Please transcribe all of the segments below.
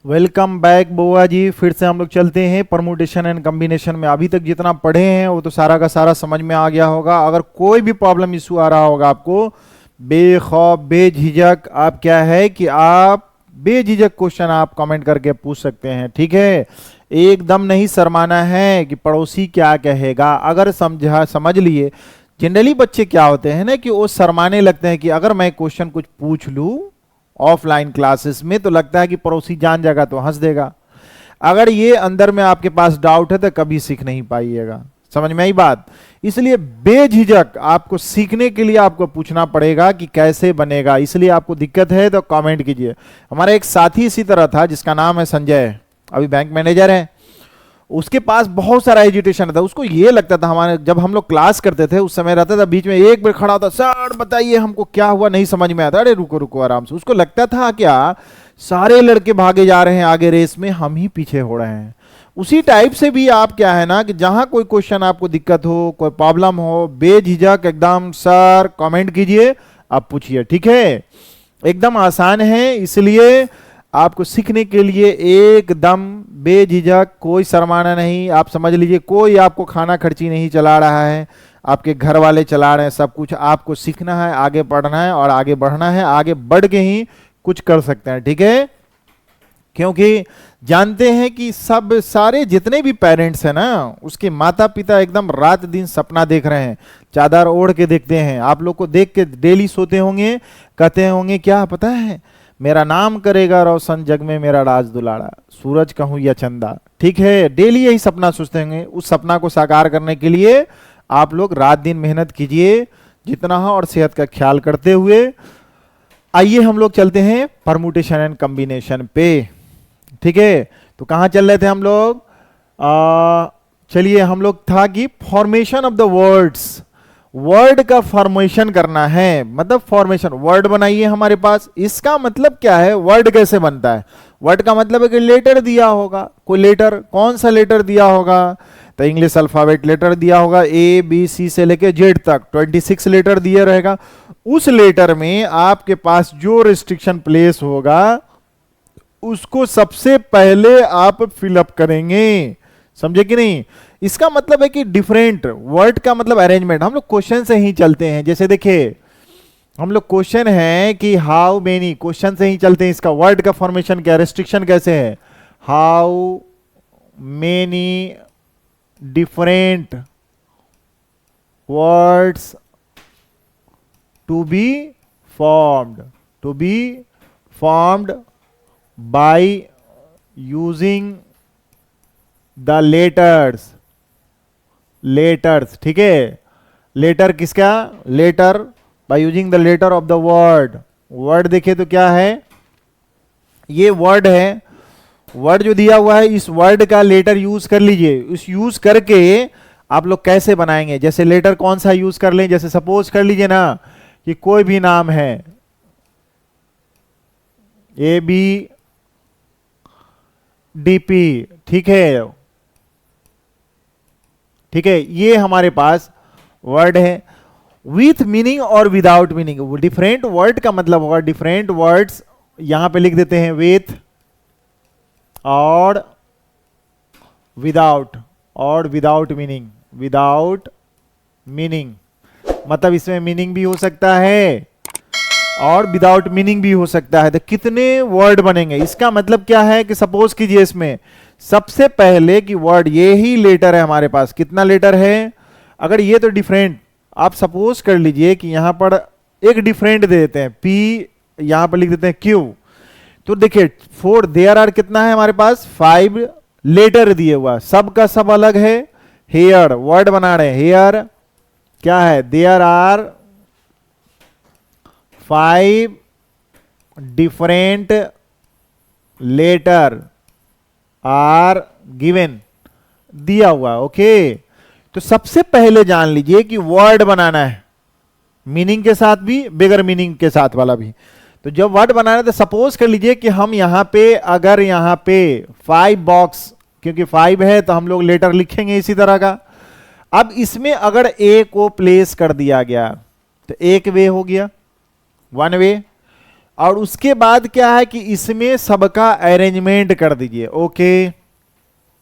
Welcome back बुआ जी। फिर से हम लोग चलते हैं परमुटेशन एंड कॉम्बिनेशन में। अभी तक जितना पढ़े हैं वो तो सारा का सारा समझ में आ गया होगा। अगर कोई भी प्रॉब्लम इशू आ रहा होगा आपको, बेखौफ बेझिझक आप क्या है कि आप बेझिझक क्वेश्चन आप कमेंट करके पूछ सकते हैं, ठीक है। एकदम नहीं शर्माना है कि पड़ोसी क्या कहेगा। अगर समझ लिए, जनरली बच्चे क्या होते हैं ना कि वो शर्माने लगते हैं कि अगर मैं क्वेश्चन कुछ पूछ लूं ऑफलाइन क्लासेस में तो लगता है कि पड़ोसी जान जाएगा तो हंस देगा। अगर ये अंदर में आपके पास डाउट है तो कभी सीख नहीं पाइएगा। समझ में आई बात। इसलिए बेझिझक आपको सीखने के लिए आपको पूछना पड़ेगा कि कैसे बनेगा। इसलिए आपको दिक्कत है तो कमेंट कीजिए। हमारा एक साथी इसी तरह था जिसका नाम है संजय, अभी बैंक मैनेजर है। उसके पास बहुत सारा एजुटेशन था। उसको ये लगता था, हमारे जब हम लोग क्लास करते थे उस समय रहता था बीच में एक बार खड़ा होता, सर बताइए हमको क्या हुआ, नहीं समझ में आता। अरे रुको रुको आराम से। उसको लगता था क्या सारे लड़के भागे जा रहे हैं आगे रेस में, हम ही पीछे हो रहे हैं। उसी टाइप से भी आप क्या है ना कि जहां कोई क्वेश्चन आपको दिक्कत हो, कोई प्रॉब्लम हो, बेझिझक एकदम सर कमेंट कीजिए, आप पूछिए, ठीक है। एकदम आसान है। इसलिए आपको सीखने के लिए एकदम बेझिझक, कोई शर्माना नहीं। आप समझ लीजिए कोई आपको खाना खर्ची नहीं चला रहा है, आपके घर वाले चला रहे हैं सब कुछ। आपको सीखना है, आगे पढ़ना है और आगे बढ़ना है। आगे बढ़ के ही कुछ कर सकते हैं, ठीक है। क्योंकि जानते हैं कि सब सारे जितने भी पेरेंट्स हैं ना, उसके माता पिता एकदम रात दिन सपना देख रहे हैं, चादर ओढ़ के देखते हैं। आप लोग को देख के डेली सोते होंगे, कहते होंगे क्या पता है, मेरा नाम करेगा रोशन जग में मेरा राज दुलारा, सूरज कहूं या चंदा, ठीक है। डेली यही सपना सोचते होंगे। उस सपना को साकार करने के लिए आप लोग रात दिन मेहनत कीजिए जितना हो, और सेहत का ख्याल करते हुए आइए हम लोग चलते हैं परमुटेशन एंड कॉम्बिनेशन पे, ठीक है। तो कहां चल रहे थे हम लोग? चलिए हम लोग था कि formation of the words, word का फॉर्मेशन करना है। मतलब फॉर्मेशन, वर्ड बनाइए हमारे पास। इसका मतलब क्या है, वर्ड कैसे बनता है? वर्ड का मतलब है कि लेटर दिया होगा, कोई लेटर, कौन सा लेटर दिया होगा? तो इंग्लिश अल्फाबेट लेटर दिया होगा, ए बी सी से लेके जेड तक 26 लेटर दिया रहेगा। उस लेटर में आपके पास जो रिस्ट्रिक्शन प्लेस होगा उसको सबसे पहले आप फिलअप करेंगे। समझे कि नहीं? इसका मतलब है कि डिफरेंट वर्ड का मतलब अरेंजमेंट। हम लोग क्वेश्चन से ही चलते हैं। जैसे देखिए हम लोग क्वेश्चन है कि हाउ मेनी, क्वेश्चन से ही चलते हैं। इसका वर्ड का फॉर्मेशन क्या, रेस्ट्रिक्शन कैसे है? How many different words to be formed by using the letters, ठीक है। लेटर किसका? Letter by using the letter of the word. Word देखिए तो क्या है, ये वर्ड है। वर्ड जो दिया हुआ है इस वर्ड का लेटर यूज कर लीजिए। इस यूज करके आप लोग कैसे बनाएंगे? जैसे लेटर कौन सा यूज कर लें? जैसे सपोज कर लीजिए ना कि कोई भी नाम है ए बी डी पी, ठीक है, ठीक है। ये हमारे पास वर्ड है विथ मीनिंग और विदाउट मीनिंग। डिफरेंट वर्ड का मतलब होगा, डिफरेंट वर्ड्स यहां पे लिख देते हैं विथ और विदाउट मीनिंग, मतलब इसमें मीनिंग भी हो सकता है और विदाउट मीनिंग भी हो सकता है। तो कितने वर्ड बनेंगे? इसका मतलब क्या है कि सपोज कीजिए इसमें सबसे पहले की वर्ड ये ही लेटर है हमारे पास। कितना लेटर है? अगर ये तो डिफरेंट, आप सपोज कर लीजिए कि यहां पर एक डिफरेंट दे देते हैं, पी यहां पर लिख देते हैं क्यू। तो देखिए फोर देयर आर कितना है हमारे पास? 5 लेटर दिए हुआ, सब का सब अलग है। हेयर वर्ड बना रहे हैं, हेयर क्या है? There are 5 different letter are given, दिया हुआ, ओके। तो सबसे पहले जान लीजिए कि वर्ड बनाना है, मीनिंग के साथ भी बगैर मीनिंग के साथ वाला भी। तो जब वर्ड बनाना है तो सपोज कर लीजिए कि हम यहां पे, अगर यहां पे 5 बॉक्स, क्योंकि 5 है तो हम लोग लेटर लिखेंगे इसी तरह का। अब इसमें अगर ए को प्लेस कर दिया गया तो एक वे हो गया, 1 वे। और उसके बाद क्या है कि इसमें सबका अरेंजमेंट कर दीजिए। ओके,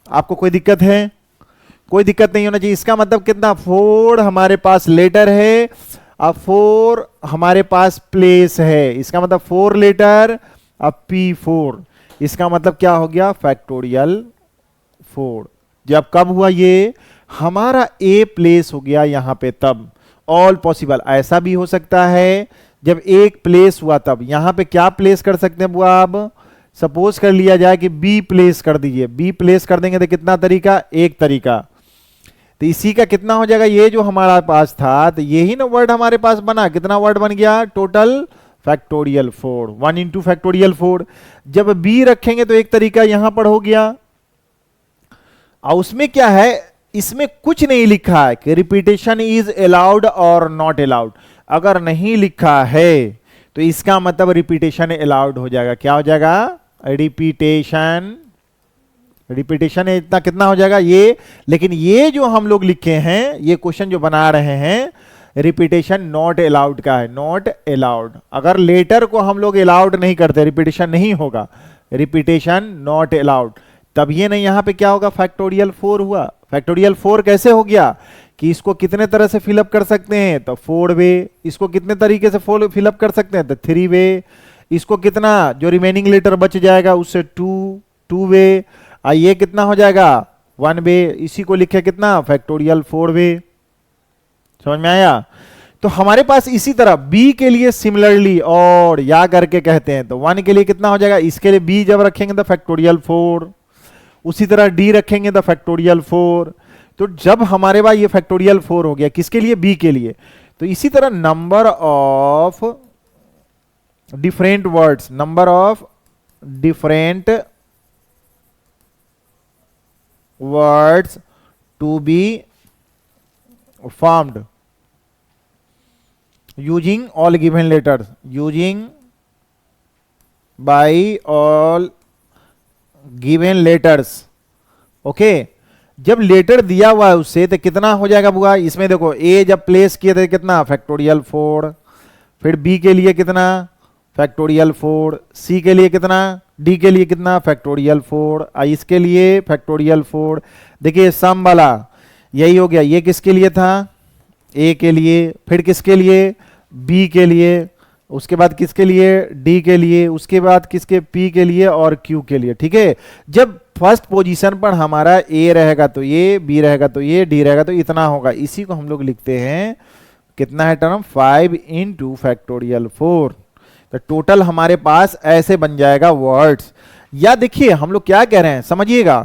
आपको कोई दिक्कत है? कोई दिक्कत नहीं होना चाहिए। इसका मतलब कितना, 4 हमारे पास लेटर है, अब 4 हमारे पास प्लेस है, इसका मतलब 4 लेटर, अब P4, इसका मतलब क्या हो गया, फैक्टोरियल 4। जब कब हुआ ये, हमारा A प्लेस हो गया यहां पे, तब ऑल पॉसिबल। ऐसा भी हो सकता है जब एक प्लेस हुआ तब। यहां पे क्या प्लेस कर सकते हैं बुआ, आप सपोज कर लिया जाए कि B प्लेस कर दीजिए। B प्लेस कर देंगे तो कितना तरीका, एक तरीका। तो इसी का कितना हो जाएगा, ये जो हमारा पास था, तो यही ना वर्ड हमारे पास बना, कितना वर्ड बन गया टोटल, फैक्टोरियल 4, 1 इंटू फैक्टोरियल 4। जब B रखेंगे तो एक तरीका यहां पर हो गया। और उसमें क्या है, इसमें कुछ नहीं लिखा है कि रिपीटेशन इज अलाउड और नॉट अलाउड। अगर नहीं लिखा है तो इसका मतलब रिपीटेशन अलाउड हो जाएगा। क्या हो जाएगा, रिपीटेशन। रिपीटेशन इतना कितना हो जाएगा ये। लेकिन ये जो हम लोग लिखे हैं, ये क्वेश्चन जो बना रहे हैं, रिपीटेशन नॉट अलाउड का है, नॉट अलाउड। अगर लेटर को हम लोग अलाउड नहीं करते, रिपीटेशन नहीं होगा, रिपीटेशन नॉट अलाउड। तब ये नहीं, यहां पे क्या होगा, फैक्टोरियल 4 हुआ। फैक्टोरियल 4 कैसे हो गया कि इसको कितने तरह से फिलअप कर सकते हैं, तो 4 वे। इसको कितने तरीके से फिलअप कर सकते हैं, तो 3 वे। इसको कितना, जो रिमेनिंग लेटर बच जाएगा उससे 2 वे। ये कितना हो जाएगा, 1 वे। इसी को लिखे कितना, फैक्टोरियल 4 वे। समझ में आया। तो हमारे पास इसी तरह B के लिए सिमिलरली और या करके कहते हैं, तो 1 के लिए कितना हो जाएगा, इसके लिए B जब रखेंगे तो फैक्टोरियल 4, उसी तरह D रखेंगे तो फैक्टोरियल 4। तो जब हमारे पास ये फैक्टोरियल 4 हो गया, किसके लिए, B के लिए, तो इसी तरह number of different words, number of different words to be formed using all given letters, using by all given letters। Okay, जब लेटर दिया हुआ है उससे तो कितना हो जाएगा बुआ, इसमें देखो A जब प्लेस किए थे कितना, फैक्टोरियल 4, फिर B के लिए कितना, फैक्टोरियल 4, C के लिए कितना, D के लिए कितना, फैक्टोरियल 4, इसके लिए फैक्टोरियल 4। देखिए सम वाला यही हो गया। ये किसके लिए था, A के लिए, फिर किसके लिए, B के लिए, उसके बाद किसके लिए, D के लिए, उसके बाद किसके, P के लिए और Q के लिए। ठीक है, जब फर्स्ट पोजीशन पर हमारा A रहेगा तो ये, B रहेगा तो ये, D रहेगा तो इतना होगा। इसी को हम लोग लिखते हैं, कितना है टर्म, 5 इंटू फैक्टोरियल 4। तो टोटल हमारे पास ऐसे बन जाएगा वर्ड्स। या देखिए हम लोग क्या कह रहे हैं, समझिएगा,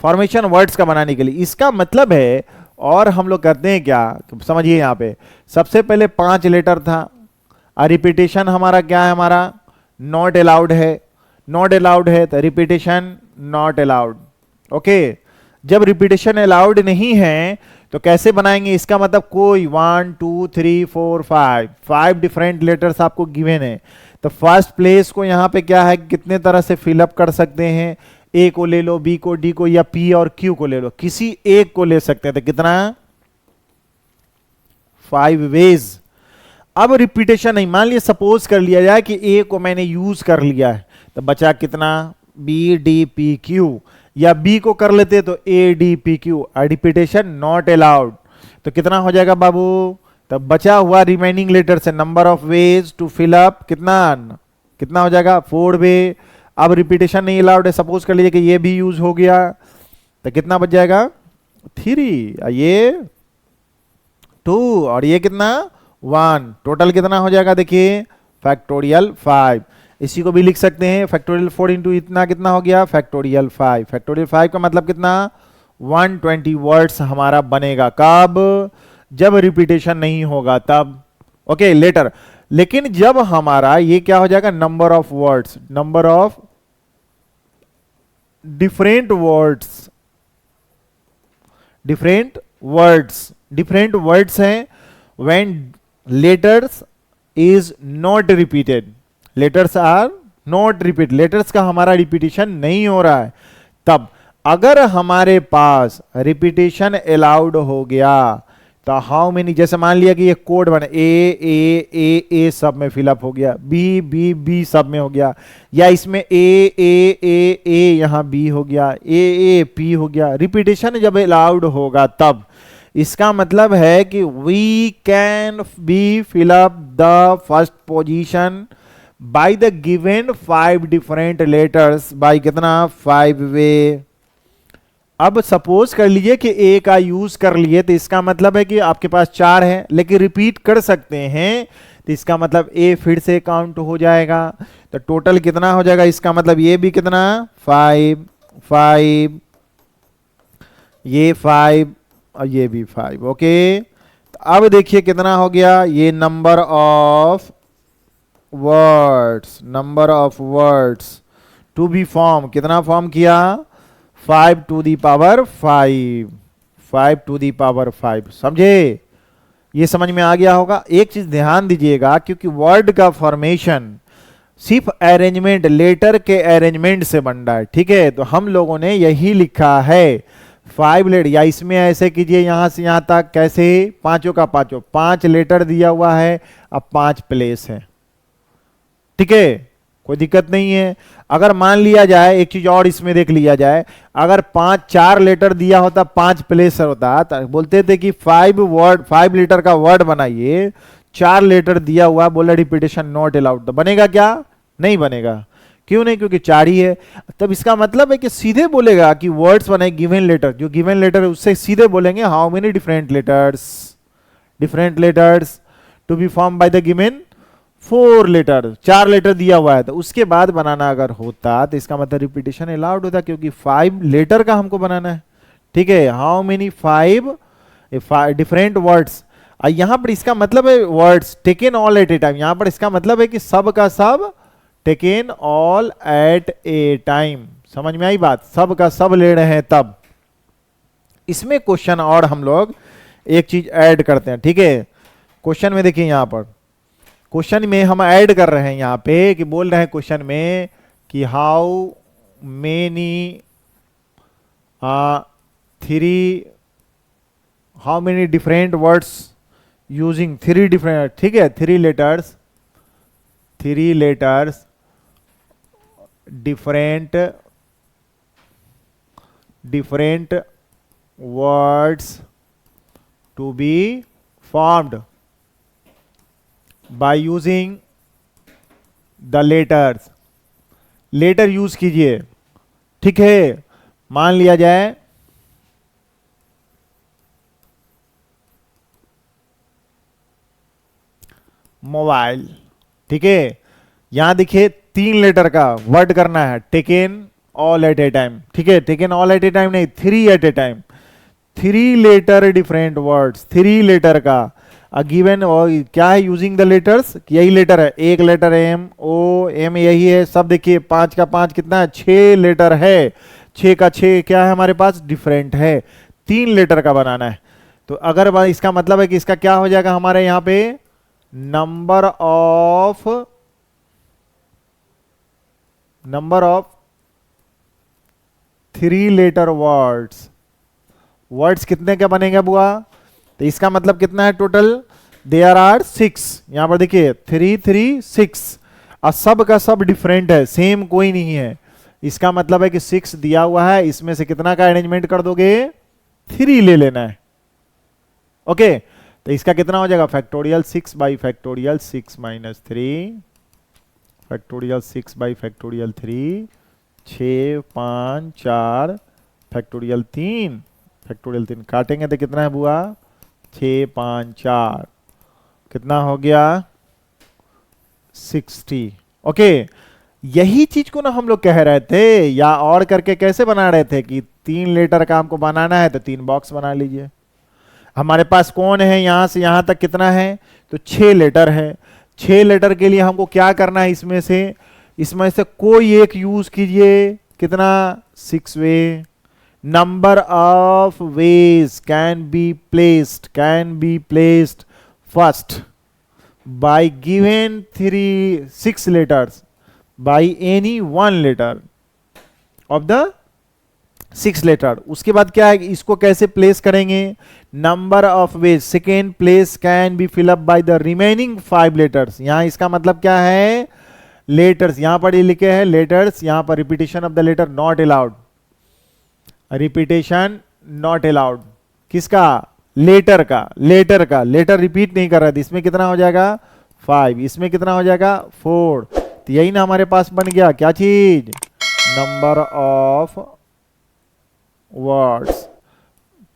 फॉर्मेशन वर्ड्स का बनाने के लिए इसका मतलब है। और हम लोग करते हैं क्या, समझिए, यहां पे सबसे पहले 5 लेटर था, और रिपीटेशन हमारा क्या है, हमारा नॉट अलाउड है। नॉट अलाउड है तो रिपीटेशन नॉट अलाउड। ओके, जब रिपीटेशन अलाउड नहीं है तो कैसे बनाएंगे, इसका मतलब कोई 1 2 3 4 5 डिफरेंट लेटर्स आपको गिवन है। तो फर्स्ट प्लेस को यहां पे क्या है, कितने तरह से फिलअप कर सकते हैं, A को ले लो, B को, D को, या P और Q को ले लो, किसी एक को ले सकते हैं। तो कितना, 5 वेज। अब रिपीटेशन नहीं, मान लिया सपोज कर लिया जाए कि A को मैंने यूज कर लिया है, तो बचा कितना, B D P Q, या B को कर लेते तो A D P Q, repetition not allowed. तो कितना हो जाएगा बाबू, तब बचा हुआ रिमेनिंग लेटर से number of ways to fill up कितना हो जाएगा, 4 वे। अब रिपीटेशन नहीं अलाउड है, सपोज कर लीजिए कि ये भी यूज हो गया, तो कितना बच जाएगा, 3, ये 2 और ये कितना, 1। टोटल कितना हो जाएगा, देखिए फैक्टोरियल 5। इसी को भी लिख सकते हैं, फैक्टोरियल 4 इंटू इतना कितना हो गया, फैक्टोरियल 5। फैक्टोरियल 5 का मतलब कितना, 120 वर्ड्स हमारा बनेगा। कब, जब रिपीटेशन नहीं होगा तब। Okay, letter. लेकिन जब हमारा ये क्या हो जाएगा, number of words, number of different words, different words हैं, when letters is not repeated, letters are not repeat, letters का हमारा रिपीटेशन नहीं हो रहा है, तब अगर हमारे पास रिपीटेशन अलाउड हो गया तो हाउ मेनी, जैसे मान लिया कि ये कोड बने ए सब में फिलअप हो गया, बी बी बी सब में हो गया, या इसमें ए यहाँ बी हो गया, ए पी हो गया, रिपीटेशन जब अलाउड होगा तब इसका मतलब है कि we can be fill up the first position by the given 5 different letters by कितना 5 वे। अब सपोज कर लीजिए कि ए का यूज कर लिए, तो इसका मतलब है कि आपके पास 4 है लेकिन रिपीट कर सकते हैं, तो इसका मतलब ए फिर से काउंट हो जाएगा। तो टोटल कितना हो जाएगा, इसका मतलब ये भी कितना 5 5, ये 5 और ये भी 5। ओके, तो अब देखिए कितना हो गया, ये number of words to be form, कितना फॉर्म किया 5 to the power 5, 5 to the power 5। समझे, ये समझ में आ गया होगा। एक चीज ध्यान दीजिएगा, क्योंकि वर्ड का फॉर्मेशन सिर्फ अरेंजमेंट, लेटर के अरेंजमेंट से बन रहा है, ठीक है। तो हम लोगों ने यही लिखा है 5 लेटर, या इसमें ऐसे कीजिए यहां से यहां तक, कैसे पांचों का पांचों 5 लेटर दिया हुआ है, अब 5 प्लेस है, ठीक है, कोई दिक्कत नहीं है। अगर मान लिया जाए, एक चीज और इसमें देख लिया जाए, अगर 4 लेटर दिया होता 5 प्लेस होता, तो बोलते थे कि 5 लेटर का वर्ड बनाइए, 4 लेटर दिया हुआ, बोला रिपीटेशन नॉट अलाउड, तो बनेगा क्या, नहीं बनेगा। क्यों नहीं, क्योंकि 4 ही है। तब इसका मतलब है कि सीधे बोलेगा कि वर्ड्स बने गिवन लेटर, जो गिवन लेटर है उससे सीधे बोलेंगे how many different letters to be form by the given 4 letter, 4 letter दिया हुआ है, तो उसके बाद बनाना अगर होता तो इसका मतलब रिपीटेशन अलाउड होता, क्योंकि 5 लेटर का हमको बनाना है, ठीक है। हाउ मेनी 5 डिफरेंट वर्ड्स, यहां पर इसका मतलब है words taken all at a time, यहां पर इसका मतलब है कि सब का सब taken all at a time. समझ में आई बात, सब का सब ले रहे हैं तब। इसमें क्वेश्चन और हम लोग एक चीज ऐड करते हैं, ठीक है। क्वेश्चन में देखिए, यहां पर क्वेश्चन में हम ऐड कर रहे हैं यहां पे कि बोल रहे हैं क्वेश्चन में कि how many different words using 3 different, ठीक है, 3 letters different words to be formed by using the letters. Letter use कीजिए, ठीक है। मान लिया जाए मोबाइल, ठीक है, यहां देखिए 3 लेटर का वर्ड करना है, taken all at a time, ठीक है, taken all at a time नहीं, 3 at a time, 3 letter different words, 3 letter का गिवन, और क्या है यूजिंग द लेटर्स, यही लेटर है, एक लेटर एम ओ एम यही है सब। देखिए 5 का 5 कितना है, 6 लेटर है, 6 का 6 क्या है हमारे पास, डिफरेंट है, 3 लेटर का बनाना है। तो अगर इसका मतलब है कि इसका क्या हो जाएगा हमारे यहां पे नंबर ऑफ 3 लेटर वर्ड्स कितने के बनेंगे बुआ, तो इसका मतलब कितना है टोटल, देयर आर 6, यहां पर देखिए 3 3 6, और सब का सब डिफरेंट है, सेम कोई नहीं है। इसका मतलब है कि 6 दिया हुआ है, इसमें से कितना का अरेंजमेंट कर दोगे, 3 ले लेना है। ओके, तो इसका कितना हो जाएगा, factorial 6 by factorial 6 minus 3, factorial 6 by factorial 3, 6 5 4 factorial 3, factorial 3 काटेंगे तो कितना है बुआ, 6 5 4 कितना हो गया 60। ओके, यही चीज को ना हम लोग कह रहे थे, या और करके कैसे बना रहे थे कि 3 लेटर का हमको बनाना है तो 3 बॉक्स बना लीजिए। हमारे पास कौन है, यहां से यहां तक कितना है, तो 6 लेटर है। 6 लेटर के लिए हमको क्या करना है, इसमें से कोई एक यूज कीजिए, कितना 6 way. Number of ways can be placed first by given 6 letters by any 1 letter of the 6 letter. उसके बाद क्या है, इसको कैसे प्लेस करेंगे, number of ways second place can be fill up by the remaining 5 letters. यहां इसका मतलब क्या है, लेटर्स यहां पर ये लिखे हैं लेटर्स, यहां पर repetition of the letter not allowed, repetition not allowed. किसका, लेटर का, लेटर रिपीट नहीं कर रहा था। इसमें कितना हो जाएगा 5, इसमें कितना हो जाएगा 4। तो यही ना हमारे पास बन गया क्या चीज, number of words,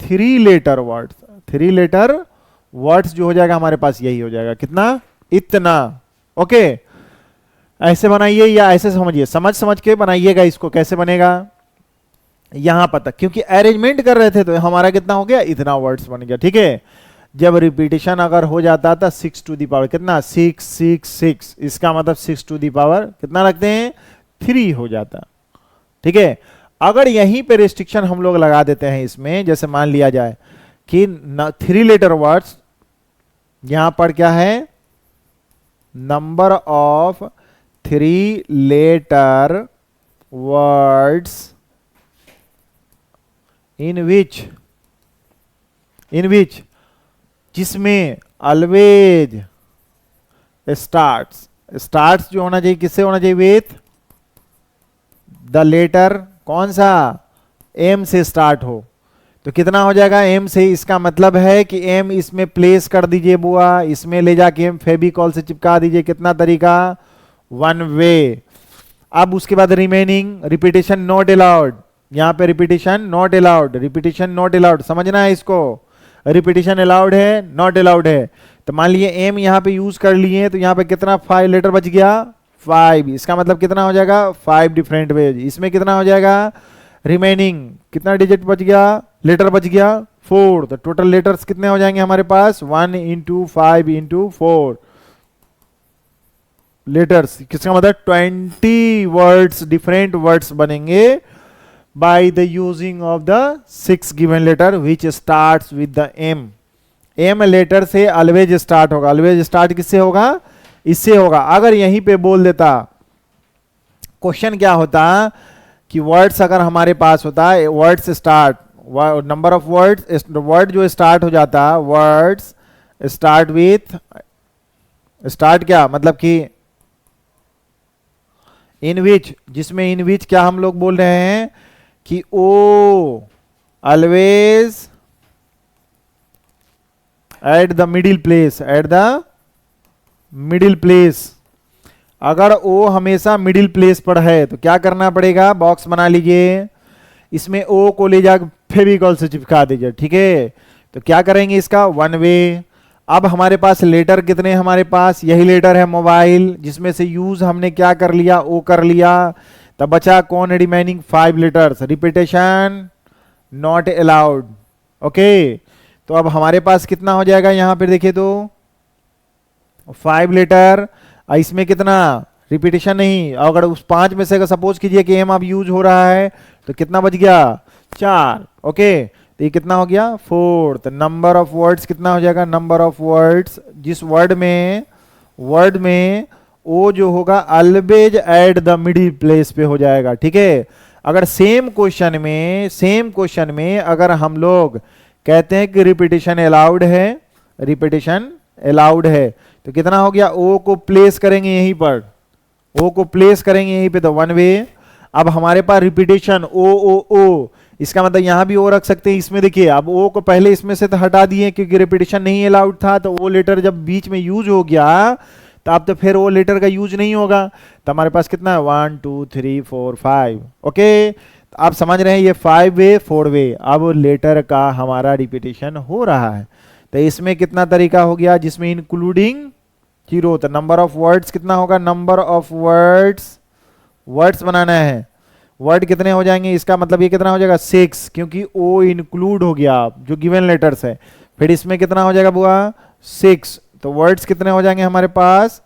3 letter words. 3 letter words जो हो जाएगा हमारे पास यही हो जाएगा, कितना, इतना। ओके, ऐसे बनाइए या ऐसे समझिए, समझ समझ के बनाइएगा इसको। कैसे बनेगा, यहां पता, क्योंकि अरेंजमेंट कर रहे थे तो हमारा कितना हो गया, इतना वर्ड्स बन गया। ठीक है, जब रिपीटेशन अगर हो जाता था 6 टू दी पावर कितना, 6 6 6, इसका मतलब 6 टू दी पावर कितना रखते हैं, 3 हो जाता। ठीक है, अगर यहीं पे रिस्ट्रिक्शन हम लोग लगा देते हैं इसमें, जैसे मान लिया जाए कि 3 लेटर वर्ड्स, यहां पर क्या है, number of 3 letter words in which जिसमें ऑलवेज स्टार्ट्स जो होना चाहिए, किससे होना चाहिए, विथ द लेटर कौन सा, एम से स्टार्ट हो। तो कितना हो जाएगा एम से, इसका मतलब है कि एम इसमें प्लेस कर दीजिए बुआ, इसमें ले जाके एम फेविकॉल से चिपका दीजिए। कितना तरीका, 1 वे। अब उसके बाद रिमेनिंग रिपीटेशन नॉट अलाउड, यहां पे repetition not allowed, repetition not allowed, समझना है इसको। रिपीटेशन अलाउड है, नॉट अलाउड है। तो मान लिए एम यहां पे यूज कर लिए, तो यहां पे कितना 5 लेटर बच गया, 5। इसका मतलब कितना हो जाएगा 5 डिफरेंट वेज। इसमें कितना हो जाएगा, रिमेनिंग कितना डिजिट बच गया, लेटर बच गया 4। तो टोटल लेटर्स कितने हो जाएंगे हमारे पास, 1 इंटू 5 इंटू 4 लेटर्स। किसका मतलब 20 वर्ड्स, डिफरेंट वर्ड्स बनेंगे by the using of the 6 given letter which starts with the M। M letter से always start होगा, always start किससे होगा, इससे होगा। अगर यहीं पे बोल देता, क्वेश्चन क्या होता कि वर्ड्स अगर हमारे पास होता है, words start, number of words, word जो स्टार्ट हो जाता, वर्ड्स स्टार्ट विथ, स्टार्ट क्या मतलब कि इन विच, जिसमें इन विच क्या हम लोग बोल रहे हैं कि O always at the middle place, at the middle place. अगर ओ हमेशा मिडिल प्लेस पर है तो क्या करना पड़ेगा, बॉक्स बना लीजिए, इसमें ओ को ले जाकर फेविकॉल से चिपका दीजिए। ठीक है, तो क्या करेंगे इसका 1 वे। अब हमारे पास लेटर कितने, हमारे पास यही लेटर है मोबाइल, जिसमें से यूज हमने क्या कर लिया, ओ कर लिया। तब बचा कौन, remaining 5 letters, repetition not allowed. Okay, तो अब हमारे पास कितना हो जाएगा, यहां पर देखिए तो 5 लेटर, इसमें कितना रिपीटेशन नहीं। अगर उस 5 में से अगर सपोज कीजिए कि एम अब यूज हो रहा है तो कितना बच गया 4। ओके, तो ये कितना हो गया 4। तो नंबर ऑफ वर्ड्स कितना हो जाएगा, नंबर ऑफ वर्ड्स, जिस वर्ड में वो जो होगा always at the middle place पे हो जाएगा। ठीक है, अगर सेम क्वेश्चन में अगर हम लोग कहते हैं कि रिपीटेशन अलाउड है, तो कितना हो गया, ओ को प्लेस करेंगे यहीं पर, तो 1 वे। अब हमारे पास रिपीटेशन ओ, इसका मतलब यहां भी ओ रख सकते हैं। इसमें देखिए, अब ओ को पहले इसमें से तो हटा दिए क्योंकि रिपीटेशन नहीं अलाउड था, तो ओ लेटर जब बीच में यूज हो गया तो अब तो फिर वो लेटर का यूज नहीं होगा। तो हमारे पास कितना है 1 2 3 4 5। ओके, तो आप समझ रहे हैं ये 5 वे 4 वे, अब लेटर का हमारा रिपीटेशन हो रहा है। तो इसमें कितना तरीका हो गया, जिसमें इंक्लूडिंग 0। तो नंबर ऑफ वर्ड्स कितना होगा, नंबर ऑफ वर्ड्स बनाना है, वर्ड कितने हो जाएंगे, इसका मतलब ये कितना हो जाएगा 6, क्योंकि ओ इंक्लूड हो गया जो गिवन लेटर्स है। फिर इसमें कितना हो जाएगा बुआ 6, तो वर्ड्स कितने हो जाएंगे हमारे पास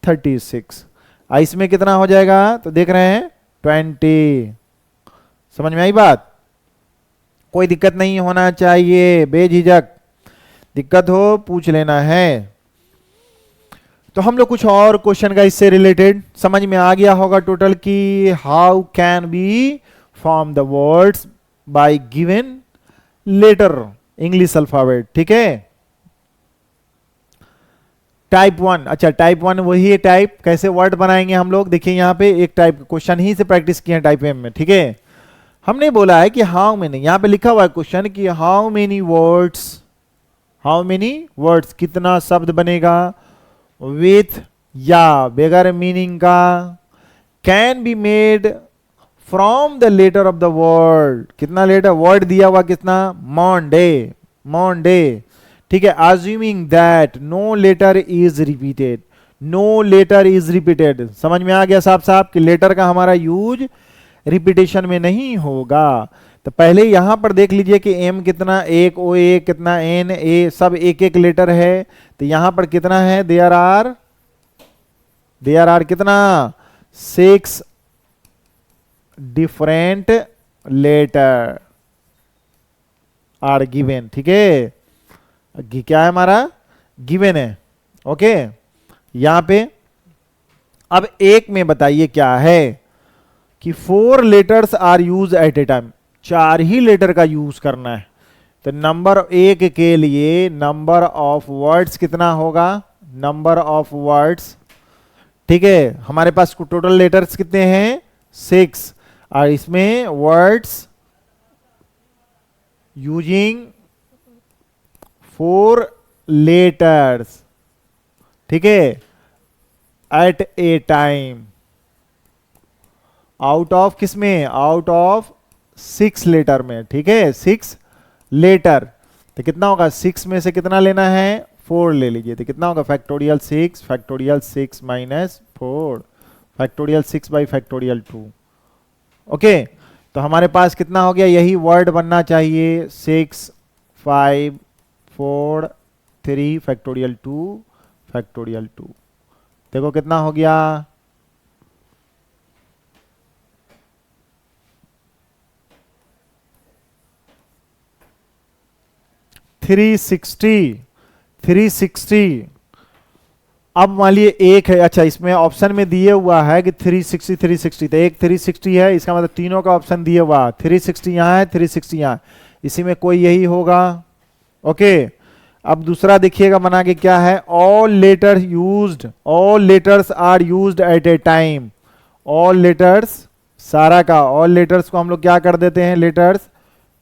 36। इसमें कितना हो जाएगा, तो देख रहे हैं 20। समझ में आई बात, कोई दिक्कत नहीं होना चाहिए, बेझिझक, दिक्कत हो पूछ लेना है। तो हम लोग कुछ और क्वेश्चन का इससे रिलेटेड समझ में आ गया होगा टोटल कि how can be form the words by given letter English alphabet, ठीक है। टाइप 1, अच्छा टाइप 1 वही है टाइप, कैसे वर्ड बनाएंगे हम लोग, देखिए यहाँ पे एक टाइप क्वेश्चन ही से प्रैक्टिस किए हैं टाइप एम में, ठीक है। हमने बोला है कि हाउ मेनी, यहाँ पे लिखा हुआ है क्वेश्चन कि हाउ मेनी वर्ड्स कितना शब्द बनेगा विथ या बगैर मीनिंग का, can be made from the letter of the word, कितना लेटर वर्ड दिया हुआ कितना, मॉन्डे, ठीक है। Assuming that no letter is repeated, समझ में आ गया साहब साहब कि लेटर का हमारा यूज रिपीटेशन में नहीं होगा। तो पहले यहां पर देख लीजिए कि एम कितना, एक ओ ए कितना, एन ए सब एक एक लेटर है, तो यहां पर कितना है, देयर आर कितना 6 डिफरेंट लेटर आर गिवन, ठीक है। क्या है हमारा गिवन है, ओके। यहां पे अब एक में बताइए क्या है कि 4 letters are use at a time, 4 ही लेटर का यूज करना है। तो नंबर 1 के लिए नंबर ऑफ वर्ड्स कितना होगा, नंबर ऑफ वर्ड्स, ठीक है। हमारे पास टोटल लेटर्स कितने हैं 6, और इसमें वर्ड्स यूजिंग 4 लेटर्स, ठीक है, at a time, out of किसमें, आउट ऑफ 6 लेटर में, ठीक है, 6 लेटर। तो कितना होगा, 6 में से कितना लेना है, 4 ले लीजिए, तो कितना होगा factorial 6 minus 4, factorial 6 by factorial 2, okay. तो हमारे पास कितना हो गया, यही वर्ड बनना चाहिए, 6 5 4 3 फैक्टोरियल 2, देखो कितना हो गया, 360। अब मान लिए एक है, अच्छा इसमें ऑप्शन में दिए हुआ है कि 360, तो एक 360 है, इसका मतलब तीनों का ऑप्शन दिए हुआ, 360 यहाँ है, 360 यहाँ, इसी में कोई यही होगा, ओके। अब दूसरा देखिएगा बना के क्या है, all letters are used at a time, all letters, सारा का ऑल लेटर्स को हम लोग क्या कर देते हैं, लेटर्स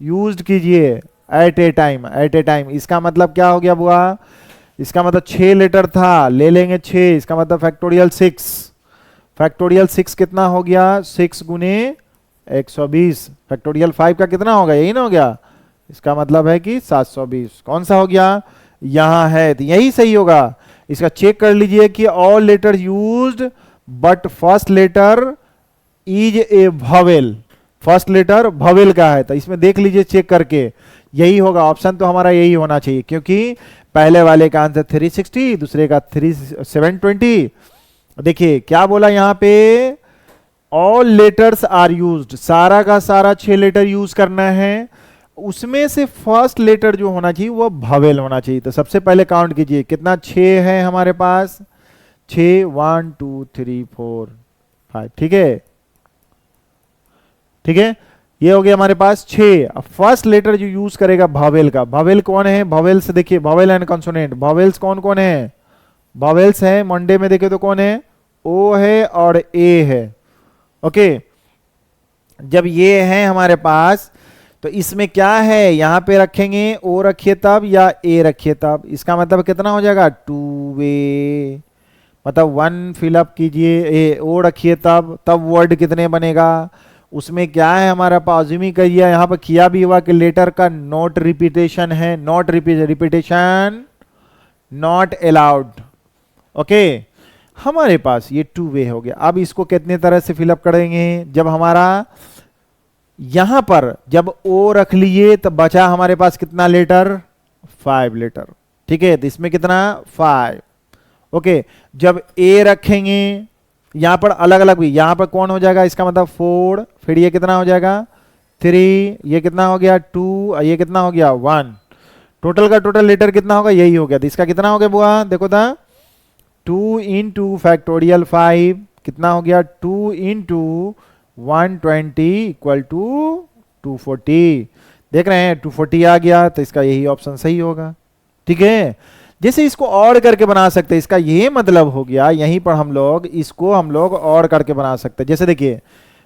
यूज्ड कीजिए एट ए टाइम, इसका मतलब क्या हो गया बुआ, इसका मतलब 6 लेटर था, ले लेंगे 6, इसका मतलब फैक्टोरियल 6 कितना हो गया, 6 गुने 120, फैक्टोरियल 5 का कितना होगा, यही ना हो गया, इसका मतलब है कि 720, कौन सा हो गया, यहां है, तो यही सही होगा। इसका चेक कर लीजिए कि all letter used but first letter is a vowel, first letter vowel का है, तो इसमें देख लीजिए चेक करके, यही होगा, ऑप्शन तो हमारा यही होना चाहिए, क्योंकि पहले वाले का आंसर 360, दूसरे का 720। देखिए क्या बोला यहां पे, ऑल लेटर्स आर यूज्ड, सारा का सारा 6 लेटर यूज करना है, उसमें से फर्स्ट लेटर जो होना चाहिए वो वॉवेल होना चाहिए। तो सबसे पहले काउंट कीजिए कितना, 6 है हमारे पास, 6 1 2 3 4 5, ठीक है, ठीक है, ये हो गया हमारे पास 6। अब फर्स्ट लेटर जो यूज करेगा वॉवेल का, वॉवेल कौन है, वॉवेल्स देखिए, वॉवेल एंड कंसोनेंट, वॉवेल्स कौन कौन है, वॉवेल्स है मंडे में देखे तो कौन है, ओ है और ए है, ओके। जब ये है हमारे पास, तो इसमें क्या है, यहां पे रखेंगे ओ रखिए तब या ए रखिए तब, इसका मतलब कितना हो जाएगा 2 वे, मतलब 1 फिलअप कीजिए, ए ओ रखिए तब वर्ड कितने बनेगा, उसमें क्या है हमारा पाजिमी करिए, यहां पर किया भी हुआ कि लेटर का नॉट रिपीटेशन है, not repetition not allowed, okay. हमारे पास ये 2 वे हो गया। अब इसको कितने तरह से फिलअप करेंगे, जब हमारा यहां पर जब ओ रख लिए तो बचा हमारे पास कितना लेटर, 5 लेटर, ठीक है, तो इसमें कितना 5, ओके। जब ए रखेंगे यहां पर अलग अलग भी, यहां पर कौन हो जाएगा, इसका मतलब 4, फिर ये कितना हो जाएगा 3, ये कितना हो गया 2, ये कितना हो गया 1, टोटल का टोटल लेटर कितना होगा, यही हो गया। तो इसका कितना हो गया बुआ, देखो था 2 इंटू फैक्टोरियल 5 कितना हो गया, 2 इंटू 120 इक्वल टू 240। देख रहे हैं 240 आ गया, तो इसका यही ऑप्शन सही होगा। ठीक है, जैसे इसको और करके बना सकते हैं, इसका ये मतलब हो गया यहीं पर हम लोग और करके बना सकते हैं। जैसे देखिए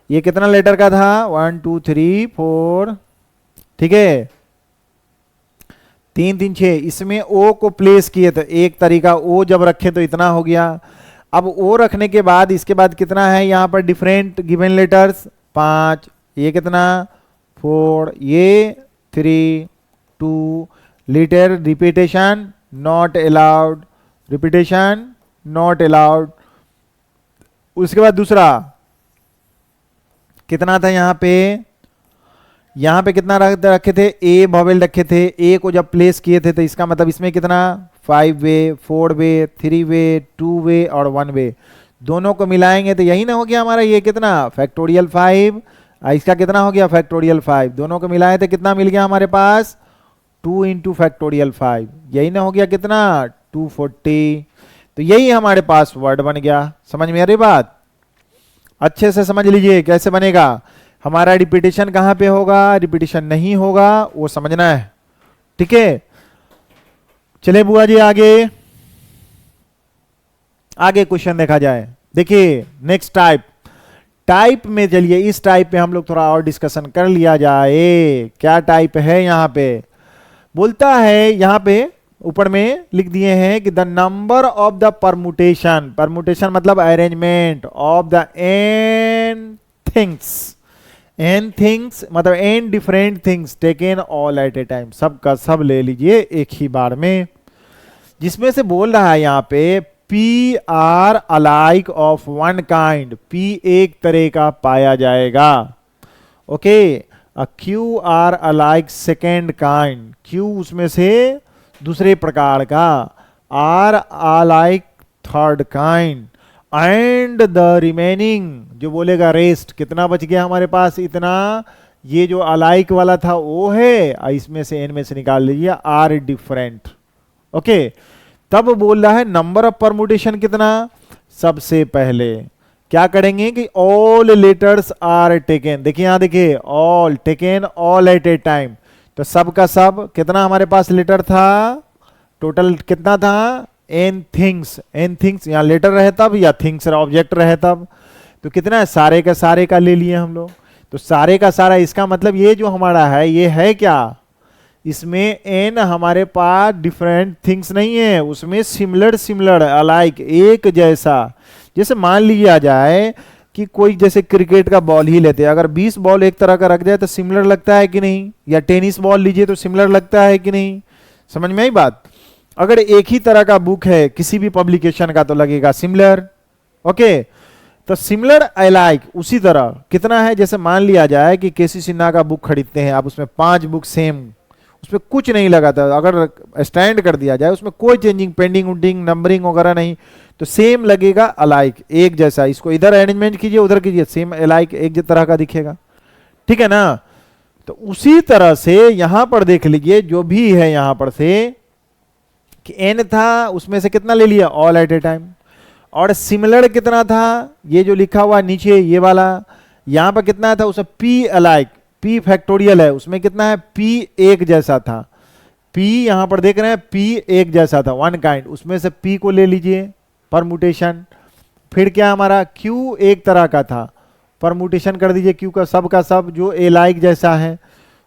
ये कितना लेटर का था, 1 2 3 4, ठीक है, 3 3 6, इसमें ओ को प्लेस किए तो एक तरीका, ओ जब रखे तो इतना हो गया। अब ओ रखने के बाद इसके बाद कितना है यहाँ पर डिफरेंट गिवन लेटर्स, 5, ये कितना 4, ये 3 2, letter repetition not allowed, repetition not allowed. उसके बाद दूसरा कितना था यहाँ पे कितना रखे थे, ए वॉवेल रखे थे, ए को जब प्लेस किए थे तो इसका मतलब इसमें कितना 5 वे 4 वे 3 वे 2 वे और 1 वे, दोनों को मिलाएंगे तो यही ना हो गया हमारा ये कितना फैक्टोरियल 5, इसका कितना हो गया फैक्टोरियल 5, दोनों को मिलाए तो कितना मिल गया हमारे पास 2 इंटू फैक्टोरियल 5, यही ना हो गया कितना 240। तो यही हमारे पास वर्ड बन गया। समझ में आ रही बात? अच्छे से समझ लीजिए कैसे बनेगा। हमारा रिपीटेशन कहां पे होगा, रिपीटेशन नहीं होगा, वो समझना है। ठीक है, चले बुआ जी आगे क्वेश्चन देखा जाए। देखिए नेक्स्ट टाइप में चलिए, इस टाइप पे हम लोग थोड़ा और डिस्कशन कर लिया जाए। क्या टाइप है यहाँ पे, बोलता है यहाँ पे ऊपर में लिख दिए हैं कि the number of the permutation, permutation मतलब arrangement of the n things मतलब n different things taken all at a time, सब का सब ले लीजिए एक ही बार में, जिसमें से बोल रहा है यहाँ पे P are alike of one kind, P एक तरह का पाया जाएगा। Okay, Q are alike second kind, Q उसमें से दूसरे प्रकार का, R alike third kind, and the remaining जो बोलेगा रेस्ट, कितना बच गया हमारे पास इतना, ये जो अलाइक वाला था वो है, इसमें से एन में से निकाल लीजिए आर डिफरेंट। ओके, तब बोल रहा है नंबर ऑफ परमुटेशन कितना, सबसे पहले क्या करेंगे कि ऑल लेटर्स आर टेकन, देखिए यहां देखिए all taken all at a time, तो सब का सब कितना हमारे पास लेटर था, टोटल कितना था एन थिंग्स, यहाँ लेटर रहे तब या थिंग्स ऑब्जेक्ट रहे तब, तो कितना है सारे का ले लिए हम लोग, तो सारे का सारा, इसका मतलब ये जो हमारा है ये है क्या, इसमें एन हमारे पास डिफरेंट थिंग्स नहीं है, उसमें सिमिलर अलाइक एक जैसा। जैसे मान लिया जाए कि कोई जैसे क्रिकेट का बॉल ही लेते हैं, अगर 20 बॉल एक तरह का रख जाए तो सिमिलर लगता है कि नहीं, या टेनिस बॉल लीजिए तो सिमिलर लगता है कि नहीं, समझ में आई बात। अगर एक ही तरह का बुक है किसी भी पब्लिकेशन का तो लगेगा सिमिलर। ओके, तो सिमिलर अलाइक उसी तरह कितना है, जैसे मान लिया जाए कि केसी सिन्हा का बुक खरीदते हैं आप, उसमें 5 बुक सेम, उसमें कुछ नहीं लगा था, अगर स्टैंड कर दिया जाए उसमें कोई चेंजिंग पेंडिंग उंडिंग नंबरिंग वगैरह नहीं, तो सेम लगेगा अलाइक एक जैसा, इसको इधर अरेंजमेंट कीजिए उधर कीजिए सेम अलाइक एक तरह का दिखेगा। ठीक है ना, तो उसी तरह से यहां पर देख लीजिए जो भी है यहां पर से कि एन था उसमें से कितना ले लिया ऑल एट ए टाइम, और सिमिलर कितना था, ये जो लिखा हुआ नीचे ये वाला, यहां पर कितना था उसमें पी अलाइक, पी फैक्टोरियल है उसमें कितना है पी एक जैसा था, पी यहां पर देख रहे हैं पी एक जैसा था वन काइंड, उसमें से पी को ले लीजिए परमुटेशन। फिर क्या हमारा क्यू एक तरह का था, परमुटेशन कर दीजिए क्यू का सब जो ए लाइक जैसा है,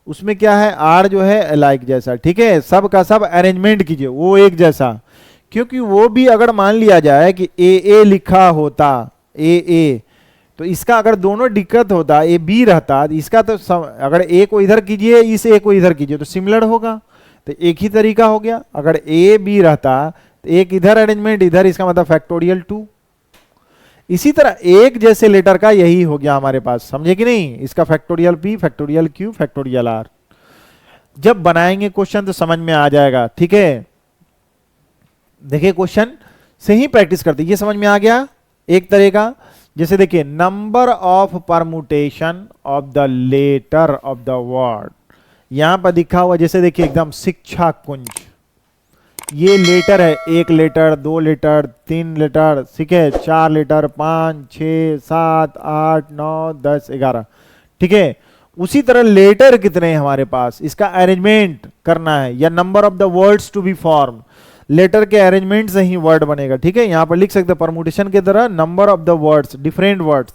उसमें क्या है आर जो है ए लाइक जैसा। ठीक है, सब का सब अरेंजमेंट कीजिए वो एक जैसा, क्योंकि वो भी अगर मान लिया जाए कि ए लिखा होता ए, तो इसका अगर दोनों दिक्कत होता ए बी रहता, इसका तो अगर ए को इधर कीजिए इस ए को इधर कीजिए तो सिमिलर होगा, तो एक ही तरीका हो गया। अगर ए बी रहता तो एक इधर अरेंजमेंट इधर, इसका मतलब फैक्टोरियल 2। इसी तरह एक जैसे लेटर का यही हो गया हमारे पास, समझे कि नहीं, इसका factorial P factorial Q factorial R. जब बनाएंगे क्वेश्चन तो समझ में आ जाएगा। ठीक है, देखिए क्वेश्चन से ही प्रैक्टिस करते, ये समझ में आ गया एक तरह का। जैसे देखिए number of permutation of the letter of the word, यहां पर दिखा हुआ जैसे देखिए एकदम शिक्षा कुंज, ये लेटर है, 1 लेटर 2 लेटर 3 लेटर, ठीक है 4 लेटर 5 6 7 8 9 10 11, ठीक है। उसी तरह लेटर कितने हैं हमारे पास, इसका अरेंजमेंट करना है, या number of the words to be form, letter के अरेंजमेंट से ही वर्ड बनेगा। ठीक है, यहां पर लिख सकते हैं परमुटेशन की तरह number of the words, different words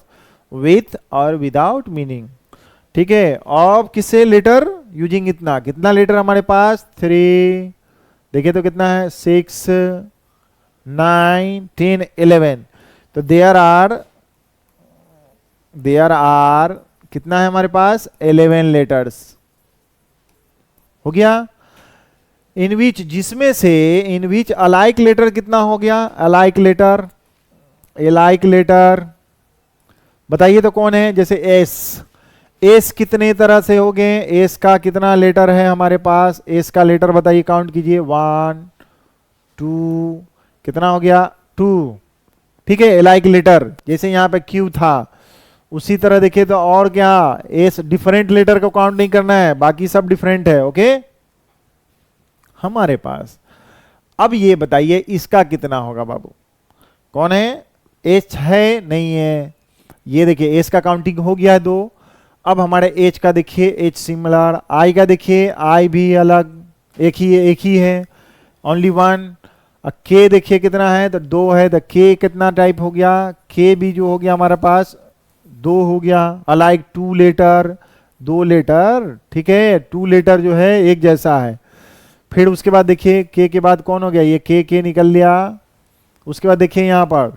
with और विदाउट मीनिंग। ठीक है, ऑफ किससे, लेटर यूजिंग इतना, कितना लेटर हमारे पास 3, देखिए तो कितना है 6 9 10 11, तो देयर आर कितना है हमारे पास 11 लेटर्स हो गया। इन विच, जिसमें से इन विच अलाइक लेटर कितना हो गया, अलाइक लेटर बताइए तो कौन है, जैसे एस कितने तरह से हो गए, एस का कितना लेटर है हमारे पास, एस का लेटर बताइए, काउंट कीजिए 1 2, कितना हो गया 2। ठीक है, अलाइक लेटर, जैसे यहां पे क्यू था उसी तरह देखिए तो और क्या, एस डिफरेंट लेटर को काउंट नहीं करना है, बाकी सब डिफरेंट है। ओके हमारे पास, अब ये बताइए इसका कितना होगा बाबू, कौन है, एच है नहीं है, ये देखिए एस का काउंटिंग हो गया है 2। अब हमारे एच का देखिए, एच सिमिलर, आई का देखिए, आई भी अलग, एक ही है ओनली 1। के देखिए कितना है, तो 2 है, तो के कितना टाइप हो गया, के भी जो हो गया हमारे पास 2 हो गया। अलाइक 2 लेटर, 2 लेटर, ठीक है 2 लेटर जो है एक जैसा है। फिर उसके बाद देखिए के बाद कौन हो गया, ये के निकल लिया। उसके बाद देखिए यहाँ पर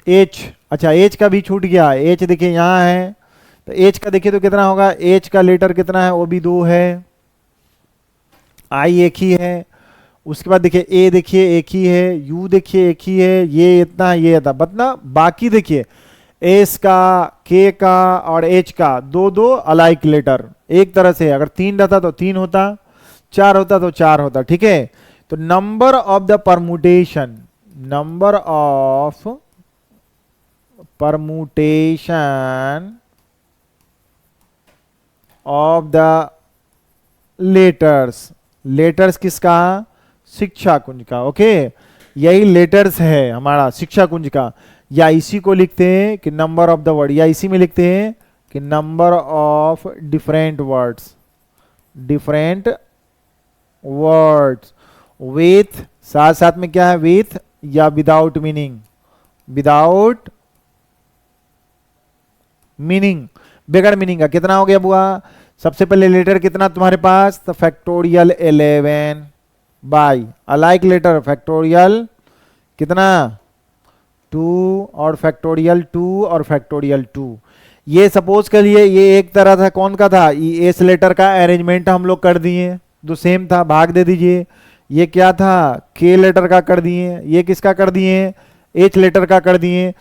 एच, अच्छा एच का भी छूट गया, एच देखिए यहाँ है, तो एच का देखिए तो कितना होगा, एच का लेटर कितना है, वो भी 2 है। आई एक ही है। उसके बाद देखिए ए देखिए एक ही है, यू देखिए एक ही है, ये इतना ये था बतना, बाकी देखिए एस का, के का और एच का 2 अलाइक लेटर एक तरह से, अगर 3 रहता तो 3 होता, 4 होता तो 4 होता। ठीक है, तो number of the permutation, number of permutation of the letters, letters किसका, शिक्षा कुंज का। ओके, यही लेटर्स है हमारा शिक्षा कुंज का, या इसी को लिखते हैं कि नंबर ऑफ द वर्ड, या इसी में लिखते हैं कि number of different words, different words with, साथ साथ में क्या है विथ या विदाउट मीनिंग, विदाउट मीनिंग, बगैर मीनिंग का। कितना हो गया बुआ, सबसे पहले लेटर कितना तुम्हारे पास, तो factorial 11 by alike letter factorial कितना 2 और फैक्टोरियल 2 और फैक्टोरियल 2। ये सपोज कर लिए ये एक तरह था, कौन का था, एस लेटर का अरेंजमेंट हम लोग कर दिए जो सेम था, भाग दे दीजिए। ये क्या था, के लेटर का कर दिए, ये किसका कर दिए, एच लेटर का कर दिए।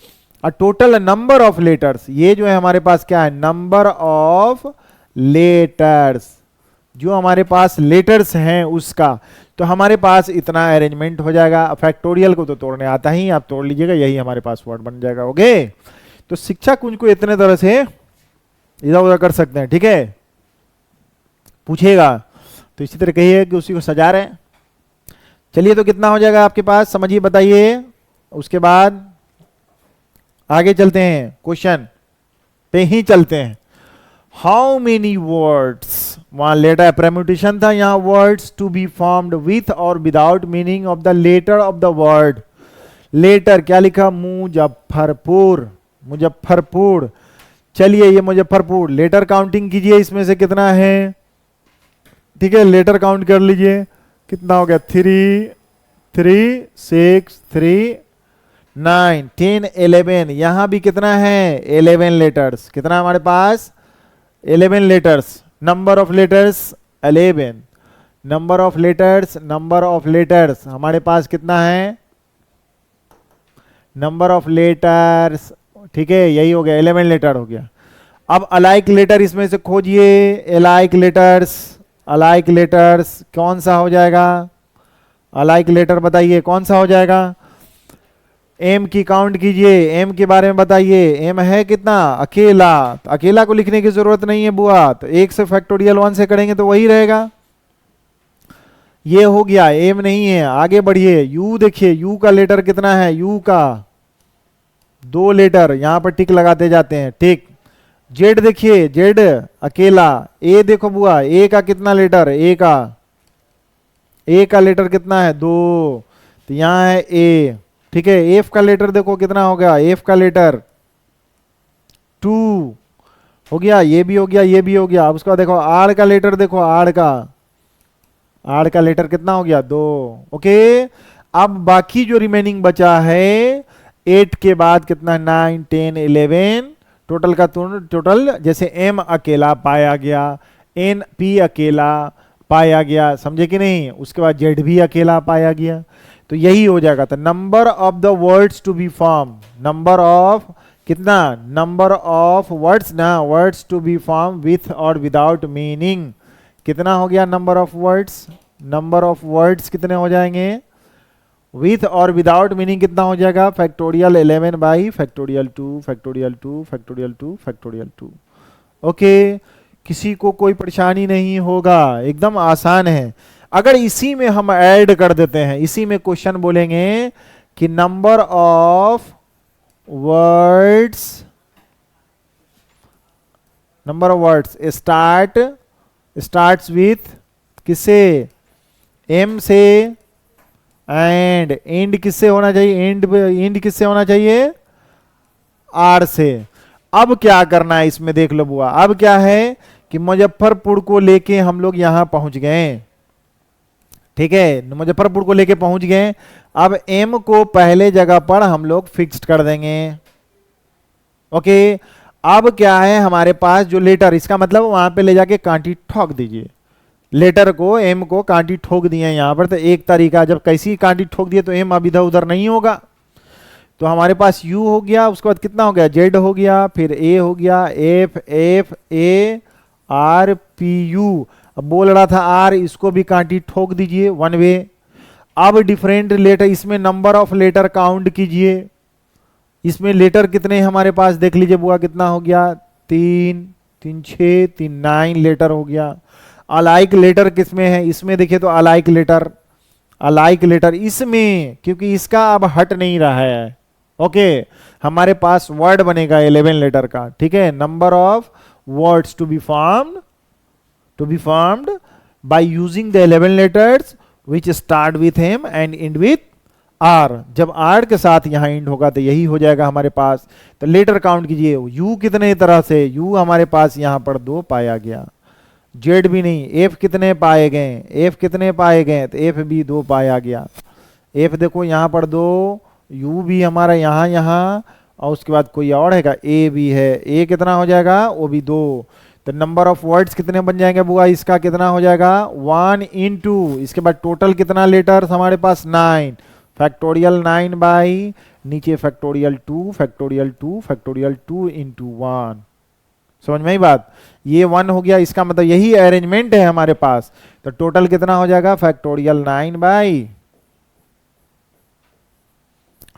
और टोटल नंबर ऑफ लेटर्स, ये जो है हमारे पास क्या है, नंबर ऑफ लेटर्स, जो हमारे पास लेटर्स हैं उसका, तो हमारे पास इतना अरेंजमेंट हो जाएगा। फैक्टोरियल को तो तोड़ने आता ही, आप तोड़ लीजिएगा, यही हमारे पास वर्ड बन जाएगा। ओके, तो शिक्षा कुंज को इतने तरह से इधर उधर कर सकते हैं। ठीक है, पूछेगा तो इसी तरह कहिए कि उसी को सजा रहे हैं। चलिए, तो कितना हो जाएगा आपके पास, समझिए बताइए, उसके बाद आगे चलते हैं, क्वेश्चन पे ही चलते हैं। हाउ मेनी वर्ड्स, वहां लेटर परम्यूटेशन था, यहां words to be formed with और without meaning of the letter of the word. Letter क्या लिखा, मुजफ्फरपुर, मुजफ्फरपुर। चलिए ये मुजफ्फरपुर, लेटर काउंटिंग कीजिए, इसमें से कितना है, ठीक है लेटर काउंट कर लीजिए, कितना हो गया 3 3 6 3 9 10 11। यहां भी कितना है 11 लेटर्स, कितना हमारे पास 11 letters. Number of letters 11, number of letters, number of letters हमारे पास कितना है, नंबर ऑफ लेटर्स, ठीक है यही हो गया 11 लेटर हो गया। अब अलाइक लेटर इसमें से खोजिए, अलाइक लेटर्स, अलाइक लेटर्स कौन सा हो जाएगा, अलाइक लेटर बताइए कौन सा हो जाएगा। एम की काउंट कीजिए, एम के बारे में बताइए, एम है कितना, अकेला, तो अकेला को लिखने की जरूरत नहीं है बुआ, तो 1 से फैक्टोरियल 1 से करेंगे तो वही रहेगा। ये हो गया, एम नहीं है, आगे बढ़िए। यू देखिए, यू का लेटर कितना है, यू का 2 लेटर, यहां पर टिक लगाते जाते हैं, टिक जेड देखिए, जेड अकेला। ए देखो बुआ, ए का कितना लेटर, ए का लेटर कितना है, 2, तो यहां है ए। ठीक है, एफ का लेटर देखो कितना हो गया, एफ का लेटर 2 हो गया, ये भी हो गया, ये भी हो गया। अब उसके बाद देखो आर का लेटर, देखो आर का लेटर कितना हो गया, 2। ओके, अब बाकी जो रिमेनिंग बचा है 8 के बाद कितना, 9 10 11, टोटल का टोटल, जैसे एम अकेला पाया गया, एन पी अकेला पाया गया, समझे कि नहीं, उसके बाद जेड भी अकेला पाया गया, तो यही हो जाएगा। तो number of the words to be form, number of कितना, नंबर ऑफ वर्ड्स ना, words to be form with और विदाउट मीनिंग, कितना हो गया number of words, number of words कितने हो जाएंगे, विथ और विदाउट मीनिंग कितना हो जाएगा, factorial 11 by factorial 2 factorial 2 factorial 2 factorial 2। Okay, किसी को कोई परेशानी नहीं होगा, एकदम आसान है। अगर इसी में हम ऐड कर देते हैं, इसी में क्वेश्चन बोलेंगे कि number of words, number of words starts with किससे, एम से, एंड किससे होना चाहिए, एंड किससे होना चाहिए, आर से। अब क्या करना है इसमें देख लो बुआ, अब क्या है कि मुजफ्फरपुर को लेके हम लोग यहां पहुंच गए। ठीक है, मुजफ्फरपुर को लेके पहुंच गए। अब एम को पहले जगह पर हम लोग फिक्स्ड कर देंगे। ओके, अब क्या है हमारे पास जो लेटर, इसका मतलब वहां पे ले जाके कांटी ठोक दीजिए, लेटर को, एम को कांटी ठोक दिए यहां पर। तो एक तरीका, जब कैसी कांटी ठोक दिए तो एम अब इधर उधर नहीं होगा, तो हमारे पास यू हो गया, उसके बाद कितना हो गया, जेड हो गया, फिर ए हो गया, F F A R P U. अब बोल रहा था आर, इसको भी कांटी ठोक दीजिए, वन वे। अब डिफरेंट लेटर, इसमें नंबर ऑफ लेटर काउंट कीजिए, इसमें लेटर कितने हमारे पास देख लीजिए बुआ, कितना हो गया, 3 3 6 3 9 लेटर हो गया। अलाइक लेटर किसमें है, इसमें देखिए तो अलाइक लेटर इसमें, क्योंकि इसका अब हट नहीं रहा है। ओके, हमारे पास वर्ड बनेगा 11 लेटर का। ठीक है, number of words to be formed by using the 11 letters which start with M and end with R. जब आर के साथ यहां एंड होगा तो यही हो जाएगा हमारे पास। तो लेटर काउंट कीजिए, यू कितने तरह से, यू हमारे पास यहां पर 2 पाया गया, जेड भी नहीं, एफ कितने पाए गए, तो एफ भी 2 पाया गया। एफ देखो यहां पर 2, यू भी हमारा यहां, और उसके बाद कोई और है, ए भी है, ए कितना हो जाएगा, वो भी 2। तो नंबर ऑफ वर्ड्स कितने बन जाएंगे बुआ, इसका कितना हो जाएगा, 1 into, इसके बाद टोटल कितना लेटर्स हमारे पास, 9 फैक्टोरियल 9 बाई नीचे फैक्टोरियल 2 फैक्टोरियल 2 फैक्टोरियल 2 into 1। समझ में ही बात, ये 1 हो गया, इसका मतलब यही अरेंजमेंट है हमारे पास। तो टोटल कितना हो जाएगा, फैक्टोरियल 9 बाई,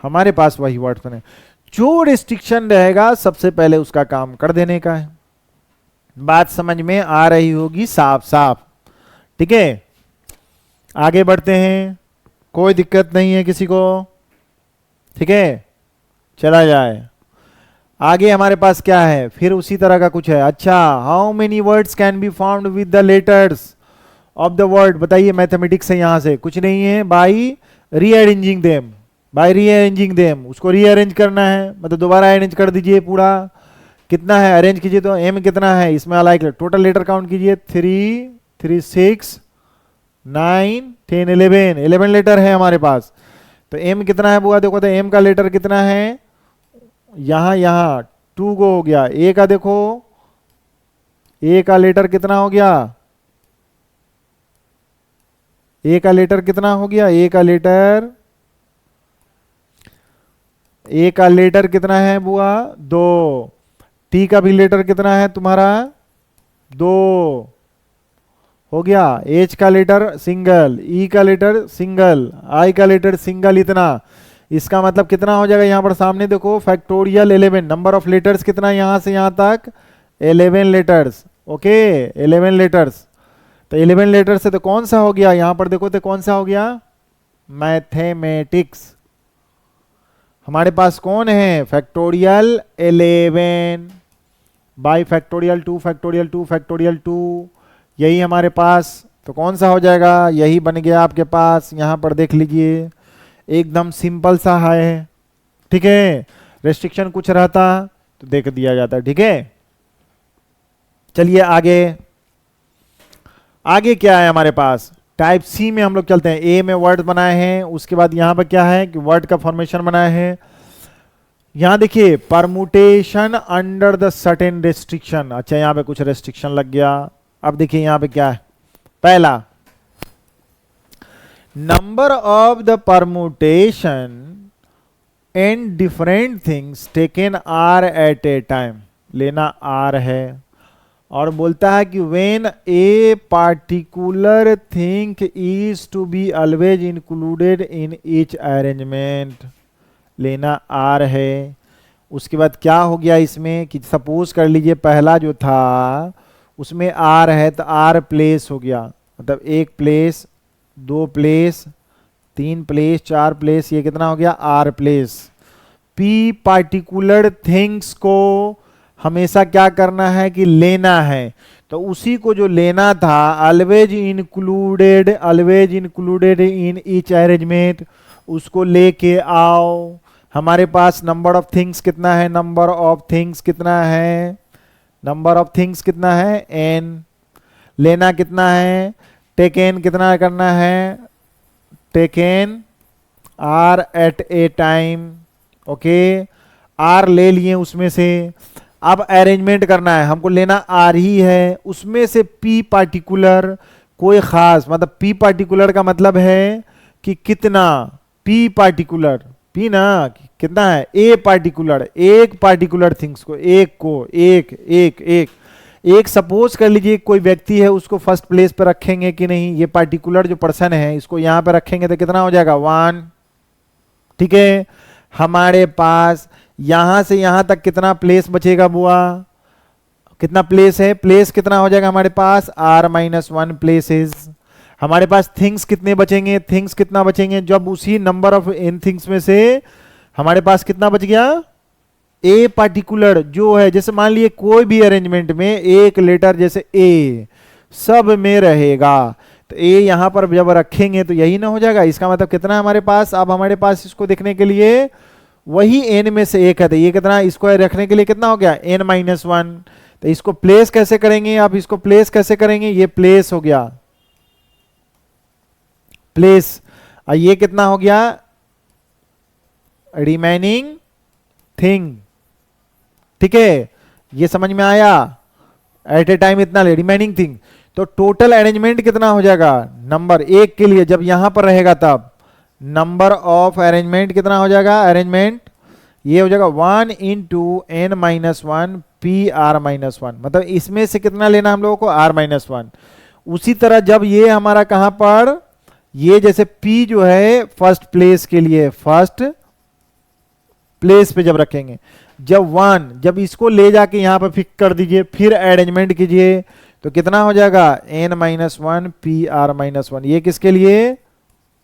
हमारे पास वही वर्ड बने। जो रिस्ट्रिक्शन रहेगा सबसे पहले उसका काम कर देने का है। बात समझ में आ रही होगी साफ साफ। ठीक है, आगे बढ़ते हैं, कोई दिक्कत नहीं है किसी को। ठीक है, चला जाए आगे। हमारे पास क्या है, फिर उसी तरह का कुछ है। अच्छा, how many words can be formed with the letters of the word, बताइए मैथमेटिक्स से, यहां से कुछ नहीं है, बाई रीअरेंजिंग देम, उसको रीअरेंज करना है, मतलब दोबारा अरेंज कर दीजिए पूरा। कितना है, अरेंज कीजिए तो एम कितना है इसमें, अलाइक टोटल लेटर काउंट कीजिए, 3 3 6 9 10 11 लेटर है हमारे पास। तो एम कितना है बुआ, देखो तो एम का लेटर कितना है, यहां 2 को हो गया। ए का देखो, ए का लेटर कितना हो गया, ए का लेटर कितना हो गया, ए का लेटर कितना है बुआ, 2। टी का भी लेटर कितना है तुम्हारा, 2 हो गया। एच का लेटर सिंगल, ई का लेटर सिंगल, आई का लेटर सिंगल, इतना। इसका मतलब कितना हो जाएगा, यहां पर सामने देखो फैक्टोरियल 11, नंबर ऑफ लेटर्स कितना है यहां से यहां तक, 11 लेटर्स। Okay, 11 letters. तो 11 लेटर से तो कौन सा हो गया, यहां पर देखो तो कौन सा हो गया, मैथमेटिक्स। हमारे पास कौन है, factorial 11। By factorial 2 factorial 2 factorial 2, यही हमारे पास। तो कौन सा हो जाएगा, यही बन गया आपके पास। यहां पर देख लीजिए, एकदम सिंपल सा है, ठीक है। रेस्ट्रिक्शन कुछ रहता तो देख दिया जाता, ठीक है। चलिए आगे, आगे क्या है हमारे पास, टाइप सी में हम लोग चलते हैं। ए में वर्ड बनाए हैं, उसके बाद यहां पर क्या है कि वर्ड का फॉर्मेशन बनाए हैं। यहां देखिए permutation under the certain restriction. अच्छा यहां पे कुछ रेस्ट्रिक्शन लग गया। अब देखिए यहां पे क्या है, पहला number of the permutation and different things taken are at a time, लेना आर है। और बोलता है कि when a particular thing is to be always included in each arrangement, लेना आर है। उसके बाद क्या हो गया इसमें कि सपोज कर लीजिए पहला जो था उसमें आर है तो आर प्लेस हो गया, मतलब एक प्लेस, दो प्लेस, तीन प्लेस, चार प्लेस, ये कितना हो गया r places. P particular things को हमेशा क्या करना है कि लेना है, तो उसी को जो लेना था always included in each arrangement, उसको लेके आओ। हमारे पास नंबर ऑफ थिंग्स कितना है, नंबर ऑफ थिंग्स कितना है, नंबर ऑफ थिंग्स कितना है एन। लेना कितना है, टेकन कितना करना है, taken are at a time, okay. R ले लिए उसमें से। अब अरेंजमेंट करना है, हमको लेना आर ही है, उसमें से पी पार्टिकुलर कोई खास, मतलब पी पार्टिकुलर का मतलब है कि कितना, पी पार्टिकुलर, पी ना कितना है, ए पार्टिकुलर, एक पार्टिकुलर थिंग्स को, एक को, एक एक एक एक सपोज कर लीजिए कोई व्यक्ति है, उसको फर्स्ट प्लेस पर रखेंगे कि नहीं, ये पार्टिकुलर जो पर्सन है इसको यहां पर रखेंगे तो कितना हो जाएगा वन, ठीक है। हमारे पास यहां से यहां तक कितना प्लेस बचेगा बुआ, कितना प्लेस है, प्लेस कितना हो जाएगा हमारे पास आर माइनस वन प्लेसेस। हमारे पास थिंग्स कितने बचेंगे, थिंग्स कितना बचेंगे, जब उसी नंबर ऑफ इन थिंग्स में से हमारे पास कितना बच गया, ए पार्टिकुलर जो है, जैसे मान लिए कोई भी अरेंजमेंट में एक लेटर जैसे ए सब में रहेगा, तो ए यहां पर जब रखेंगे तो यही ना हो जाएगा। इसका मतलब कितना है हमारे पास, अब हमारे पास इसको देखने के लिए वही एन में से एक है, तो ये कितना, इसको रखने के लिए कितना हो गया एन माइनस वन। तो इसको प्लेस कैसे करेंगे, आप इसको प्लेस कैसे करेंगे, ये प्लेस हो गया, प्लेस। और ये कितना हो गया रिमेनिंग थिंग, ठीक है। ये समझ में आया, एट ए टाइम इतना ले रिमेनिंग थिंग। तो टोटल अरेंजमेंट कितना हो जाएगा, नंबर एक के लिए जब यहां पर रहेगा तब नंबर ऑफ अरेंजमेंट कितना हो जाएगा, अरेंजमेंट ये हो जाएगा one into n minus one P r minus one, मतलब इसमें से कितना लेना हम लोगों को आर माइनस वन। उसी तरह जब ये हमारा कहां पर, ये जैसे पी जो है फर्स्ट प्लेस के लिए, फर्स्ट प्लेस पे जब रखेंगे, जब वन, जब इसको ले जाके यहां पर फिक्स कर दीजिए, फिर अरेंजमेंट कीजिए तो कितना हो जाएगा n minus one P r minus one, ये किसके लिए,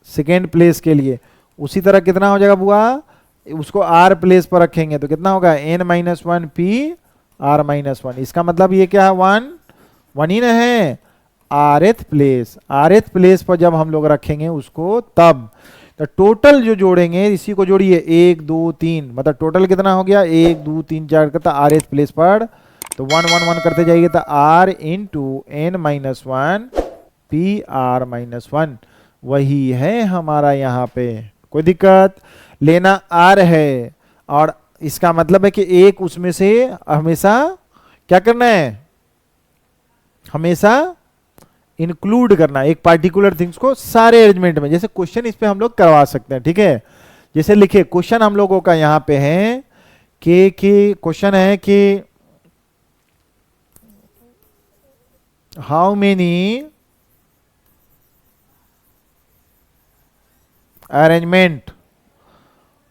सेकेंड प्लेस के लिए। उसी तरह कितना हो जाएगा बुआ, उसको आर प्लेस पर रखेंगे तो कितना होगा n minus one P r minus one. इसका मतलब ये क्या है, वन, वन ही ना है, आरएथ प्लेस, आरएथ प्लेस पर जब हम लोग रखेंगे उसको तब, तो टोटल जो जोड़ेंगे इसी को जोड़िए, एक दो तीन, मतलब टोटल कितना हो गया एक दो तीन चार करता आरएथ प्लेस पर, तो वन वन वन करते जाइए तो r into n minus one P r minus one, वही है हमारा यहाँ पे। कोई दिक्कत, लेना आर है, और इसका मतलब है कि एक उसमें से हमेशा क्या करना है, हमेशा इंक्लूड करना एक पार्टिकुलर थिंग्स को सारे अरेंजमेंट में। जैसे क्वेश्चन इस पे हम लोग करवा सकते हैं, ठीक है। जैसे लिखिए क्वेश्चन हम लोगों का यहाँ पे है कि क्वेश्चन है कि हाउ मेनी अरेंजमेंट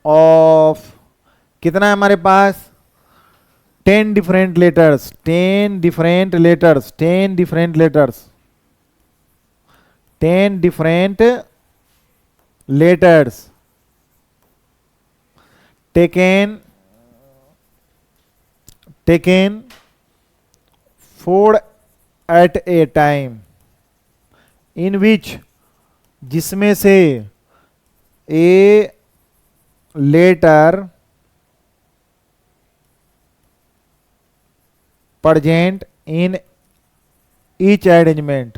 ऑफ, कितना है हमारे पास 10 different letters, 10 different letters, 10 different letters, 10 different letters taken 4 at a time, in which, जिसमें से a letter present in each arrangement।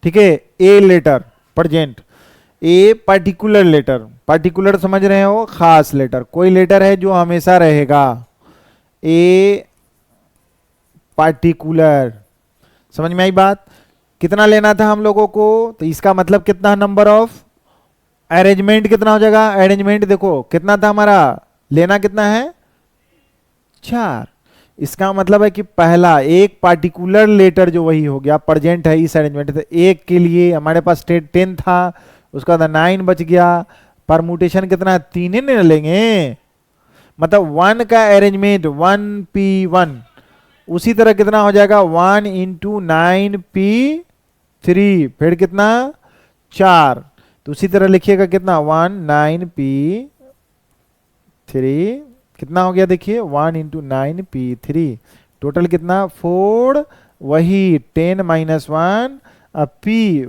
ठीक है, a letter present, a particular letter, particular समझ रहे हो, खास लेटर, कोई लेटर है जो हमेशा रहेगा, ए पार्टिकुलर। समझ में आई बात? कितना लेना था हम लोगों को, तो इसका मतलब कितना नंबर ऑफ अरेंजमेंट कितना हो जाएगा, अरेंजमेंट देखो कितना था हमारा, लेना कितना है 4। इसका मतलब है कि पहला एक पार्टिकुलर लेटर जो वही हो गया प्रेजेंट है इस अरेंजमेंट, तो एक के लिए हमारे पास 10 था, उसका बाद 9 बच गया, परमुटेशन कितना है 3 ही नहीं लेंगे, मतलब 1 का अरेंजमेंट 1p1, उसी तरह कितना हो जाएगा 1 इंटू 9p3, फिर कितना 4, तो उसी तरह लिखिएगा कितना 1 9p3, कितना हो गया देखिए 1 इंटू 9p3, टोटल कितना 4, वही 10 माइनस 1 p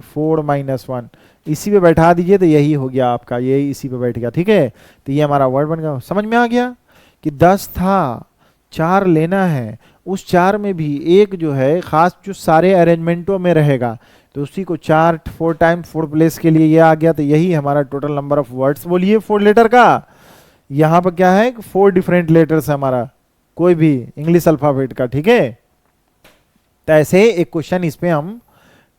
4 माइनस 1, इसी पे बैठा दीजिए तो यही हो गया आपका, ये इसी पे बैठ गया। ठीक है, तो ये हमारा वर्ड बन गया। समझ में आ गया कि 10 था, 4 लेना है, उस 4 में भी एक जो है खास जो सारे अरेंजमेंटों में रहेगा, तो उसी को 4 टाइम 4 प्लेस के लिए ये आ गया, तो यही हमारा टोटल नंबर ऑफ वर्ड्स बोलिए 4 लेटर का। यहां पर क्या है 4 डिफरेंट लेटर्स है हमारा, कोई भी इंग्लिश अल्फाबेट का। ठीक है, तो ऐसे एक क्वेश्चन इस पे हम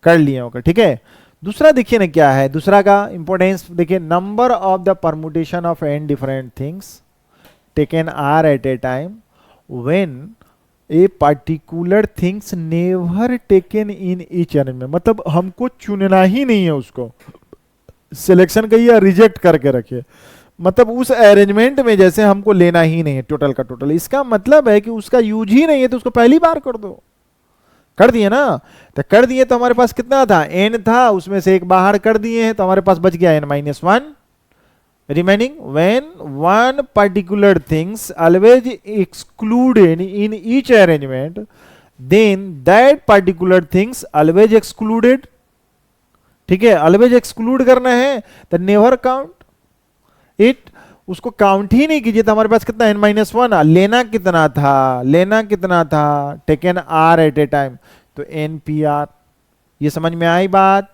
कर लिए होगा। ठीक है, दूसरा देखिए ना क्या है, दूसरा का इंपॉर्टेंस देखिए, number of the permutation of n different things taken are at a time when a particular things never taken in each arrangement, मतलब हमको चुनना ही नहीं है, उसको सिलेक्शन करिए रिजेक्ट करके रखिए, मतलब उस अरेंजमेंट में जैसे हमको लेना ही नहीं है टोटल का टोटल, इसका मतलब है कि उसका यूज ही नहीं है, तो उसको पहली बार कर दो। कर दिए ना, तो कर दिए तो हमारे पास कितना था n था, उसमें से एक बाहर कर दिए हैं, तो हमारे पास बच गया n-1 remaining. When one particular things always excluded in each arrangement then that particular things always excluded. ठीक है, ऑलवेज एक्सक्लूड करना है तो नेवर काउंट इट, उसको काउंट ही नहीं कीजिए, तो हमारे पास कितना n-1, लेना कितना था, लेना कितना था, taken are at a time, तो npr। ये समझ में आई बात,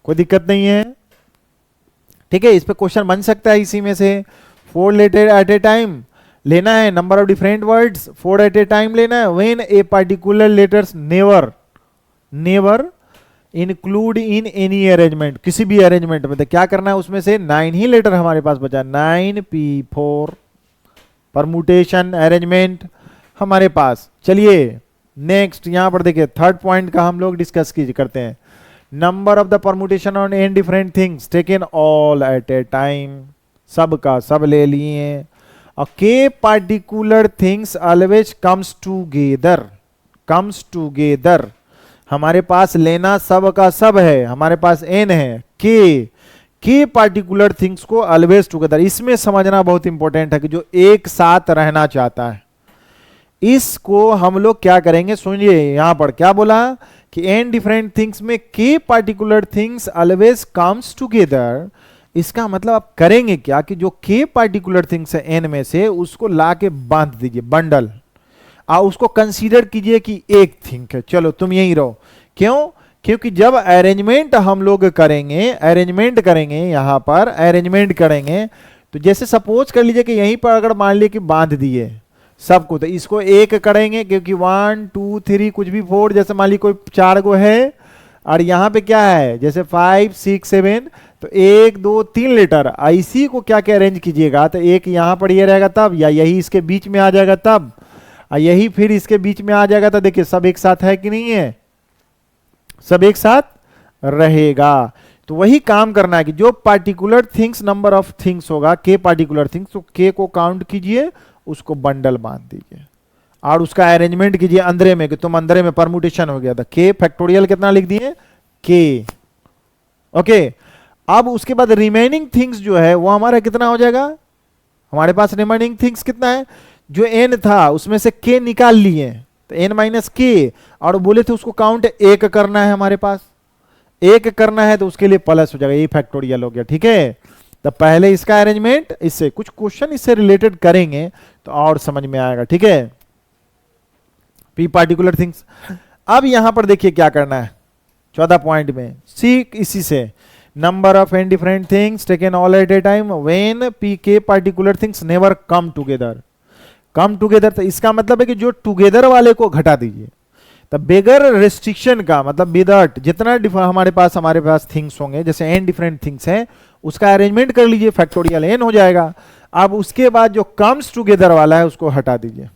कोई दिक्कत नहीं है। ठीक है, इस पे क्वेश्चन बन सकता है इसी में से, 4 लेटर एट ए टाइम लेना है, number of different words 4 at a time लेना है, when a particular letters never never include in any arrangement, किसी भी अरेंजमेंट में, तो क्या करना है उसमें से 9 ही लेटर हमारे पास बचा, 9p4 परमुटेशन अरेंजमेंट हमारे पास। चलिए नेक्स्ट यहां पर देखिए, थर्ड पॉइंट का हम लोग डिस्कस करते हैं, number of the permutation on an different things taken all at a time, सब का सब ले लिए, और के particular things always comes together, comes together, हमारे पास लेना सब का सब है, हमारे पास एन है, के पार्टिकुलर थिंग्स को ऑलवेज टुगेदर, इसमें समझना बहुत इंपॉर्टेंट है कि जो एक साथ रहना चाहता है, इसको हम लोग क्या करेंगे, सुनिए यहां पर क्या बोला कि एन डिफरेंट थिंग्स में के particular things always comes together, इसका मतलब आप करेंगे क्या कि जो के पार्टिकुलर थिंग्स है एन में से, उसको ला के बांध दीजिए बंडल, उसको कंसीडर कीजिए कि एक थिंग है, चलो तुम यहीं रहो। क्यों? क्योंकि जब अरेंजमेंट हम लोग करेंगे, अरेंजमेंट करेंगे, यहां पर अरेंजमेंट करेंगे, तो जैसे सपोज कर लीजिए कि यहीं पर अगर मान लीजिए कि बांध दिए सबको, तो इसको एक करेंगे, क्योंकि 1 2 3 कुछ भी 4, जैसे मान लीजिए कोई 4 गो है, और यहां पे क्या है जैसे 5 6 7, तो 1 2 3 लेटर, इसी को क्या क्या अरेंज कीजिएगा, तो एक यहां पर ये रहेगा तब, या यही इसके बीच में आ जाएगा तब, यही फिर इसके बीच में आ जाएगा, तो देखिए सब एक साथ है कि नहीं है, सब एक साथ रहेगा। तो वही काम करना है कि जो particular things, number of things होगा, के पार्टिकुलर थिंग्स, तो के को काउंट कीजिए, उसको बंडल बांध दीजिए और उसका अरेंजमेंट कीजिए अंदरे में, कि तुम अंदरे में परमुटेशन हो गया था, के फैक्टोरियल कितना लिख दिए के। ओके, अब उसके बाद रिमेनिंग थिंग्स जो है वो हमारा कितना हो जाएगा, हमारे पास रिमेनिंग थिंग्स कितना है, जो n था उसमें से k निकाल लिए, तो n माइनस के, और बोले थे उसको काउंट एक करना है, हमारे पास एक करना है तो उसके लिए प्लस हो जाएगा, ये फैक्टोरियल हो गया। ठीक है, तो पहले इसका अरेंजमेंट, इससे कुछ क्वेश्चन इससे रिलेटेड करेंगे तो और समझ में आएगा। ठीक है, पी पार्टिकुलर थिंग्स। अब यहां पर देखिए क्या करना है 14 पॉइंट में, सी इसी से number of n different things taken all at a time when p k particular things never come together. Come together, तो इसका मतलब है कि जो टुगेदर वाले को घटा दीजिए। तो बेगर रेस्ट्रिक्शन का मतलब विदाउट, जितना हमारे पास थिंग्स होंगे, जैसे एन डिफरेंट थिंग्स हैं, उसका अरेंजमेंट कर लीजिए, फैक्टोरियल एन हो जाएगा। अब उसके बाद जो कम्स टुगेदर वाला है उसको हटा दीजिए,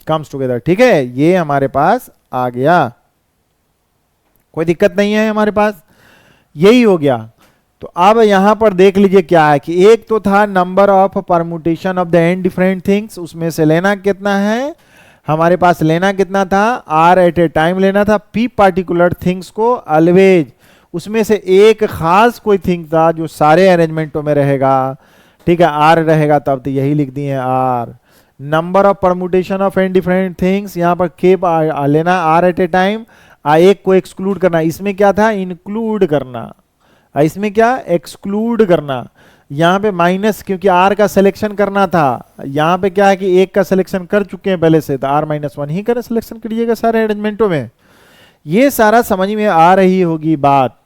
कम्स टुगेदर। ठीक है, ये हमारे पास आ गया, कोई दिक्कत नहीं है हमारे पास, यही हो गया। तो अब यहां पर देख लीजिए क्या है कि एक तो था number of permutation of the n different things, उसमें से लेना कितना है हमारे पास, लेना कितना था आर एट ए टाइम लेना था, पी पार्टिकुलर थिंग्स को ऑलवेज, उसमें से एक खास कोई थिंग था जो सारे अरेंजमेंटों में रहेगा। ठीक है, आर रहेगा, तब तो यही लिख दिए r. Number of permutation of n different things, यहाँ पर के लेना आर एट ए टाइम, एक को एक्सक्लूड करना, इसमें क्या था इंक्लूड करना, इसमें क्या एक्सक्लूड करना। यहाँ पे माइनस, क्योंकि आर का सिलेक्शन करना था, यहाँ पे क्या है कि एक का सिलेक्शन कर चुके हैं पहले से, तो आर माइनस वन ही कर सिलेक्शन करिएगा सारे अरेंजमेंटों में। ये सारा समझ में आ रही होगी बात,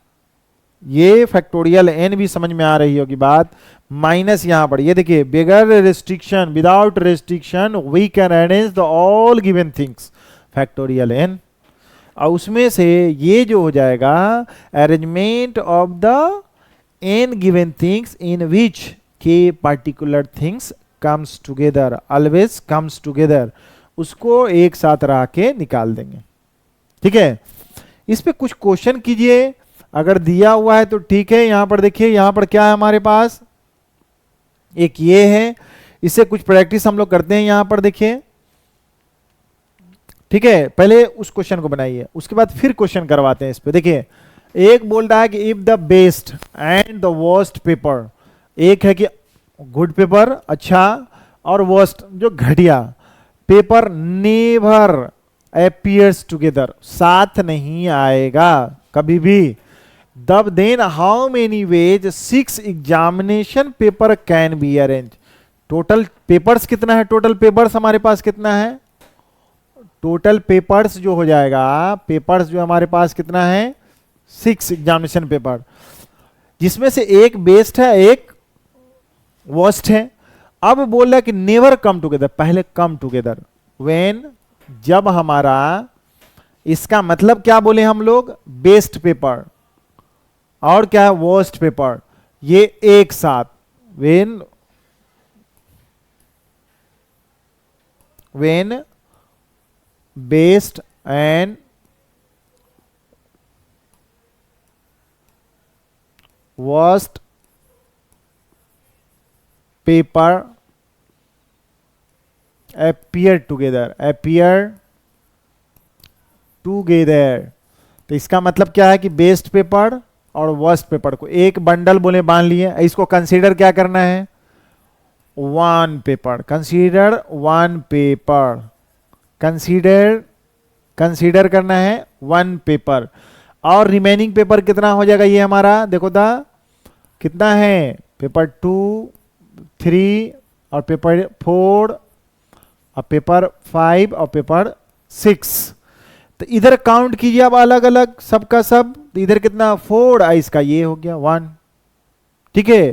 ये फैक्टोरियल एन भी समझ में आ रही होगी बात। माइनस यहाँ पर ये देखिए, बिगर restriction without restriction we can arrange the all given things factorial n, और उसमें से ये जो हो जाएगा arrangement of the n given things in which k particular things comes together, always comes together, उसको एक साथ रह के निकाल देंगे। ठीक है, इस पे कुछ क्वेश्चन कीजिए, अगर दिया हुआ है तो ठीक है। यहां पर देखिए, यहां पर क्या है हमारे पास, एक ये है, इससे कुछ प्रैक्टिस हम लोग करते हैं। यहां पर देखिए, ठीक है, पहले उस क्वेश्चन को बनाइए, उसके बाद फिर क्वेश्चन करवाते हैं इस पे। देखिए, एक बोल रहा है कि if the best and the worst paper, एक है कि गुड पेपर अच्छा, और वर्स्ट जो घटिया पेपर नेवर अपीयर्स टुगेदर, साथ नहीं आएगा कभी भी। तब then how many ways 6 examination paper can be arrange. Total papers कितना है, टोटल पेपर्स हमारे पास कितना है, टोटल पेपर्स जो हो जाएगा, पेपर्स जो हमारे पास कितना है 6 एग्जामिनेशन पेपर, जिसमें से एक बेस्ट है एक वर्स्ट है। अब बोल रहा है कि नेवर कम टुगेदर, पहले कम टुगेदर व्हेन, जब हमारा, इसका मतलब क्या बोले हम लोग, बेस्ट पेपर और क्या है वर्स्ट पेपर, ये एक साथ, when best and worst paper appear together, तो इसका मतलब क्या है कि बेस्ट पेपर और वर्स्ट पेपर को एक बंडल बोले बांध लिए, इसको कंसीडर क्या करना है one paper, consider one paper, consider करना है वन पेपर, और रिमेनिंग पेपर कितना हो जाएगा ये हमारा, देखो था कितना है, पेपर 2, 3 और पेपर 4 और पेपर 5 और पेपर 6। तो इधर काउंट कीजिए अब अलग अलग सबका सब, तो इधर कितना 4, इसका ये हो गया 1। ठीक है,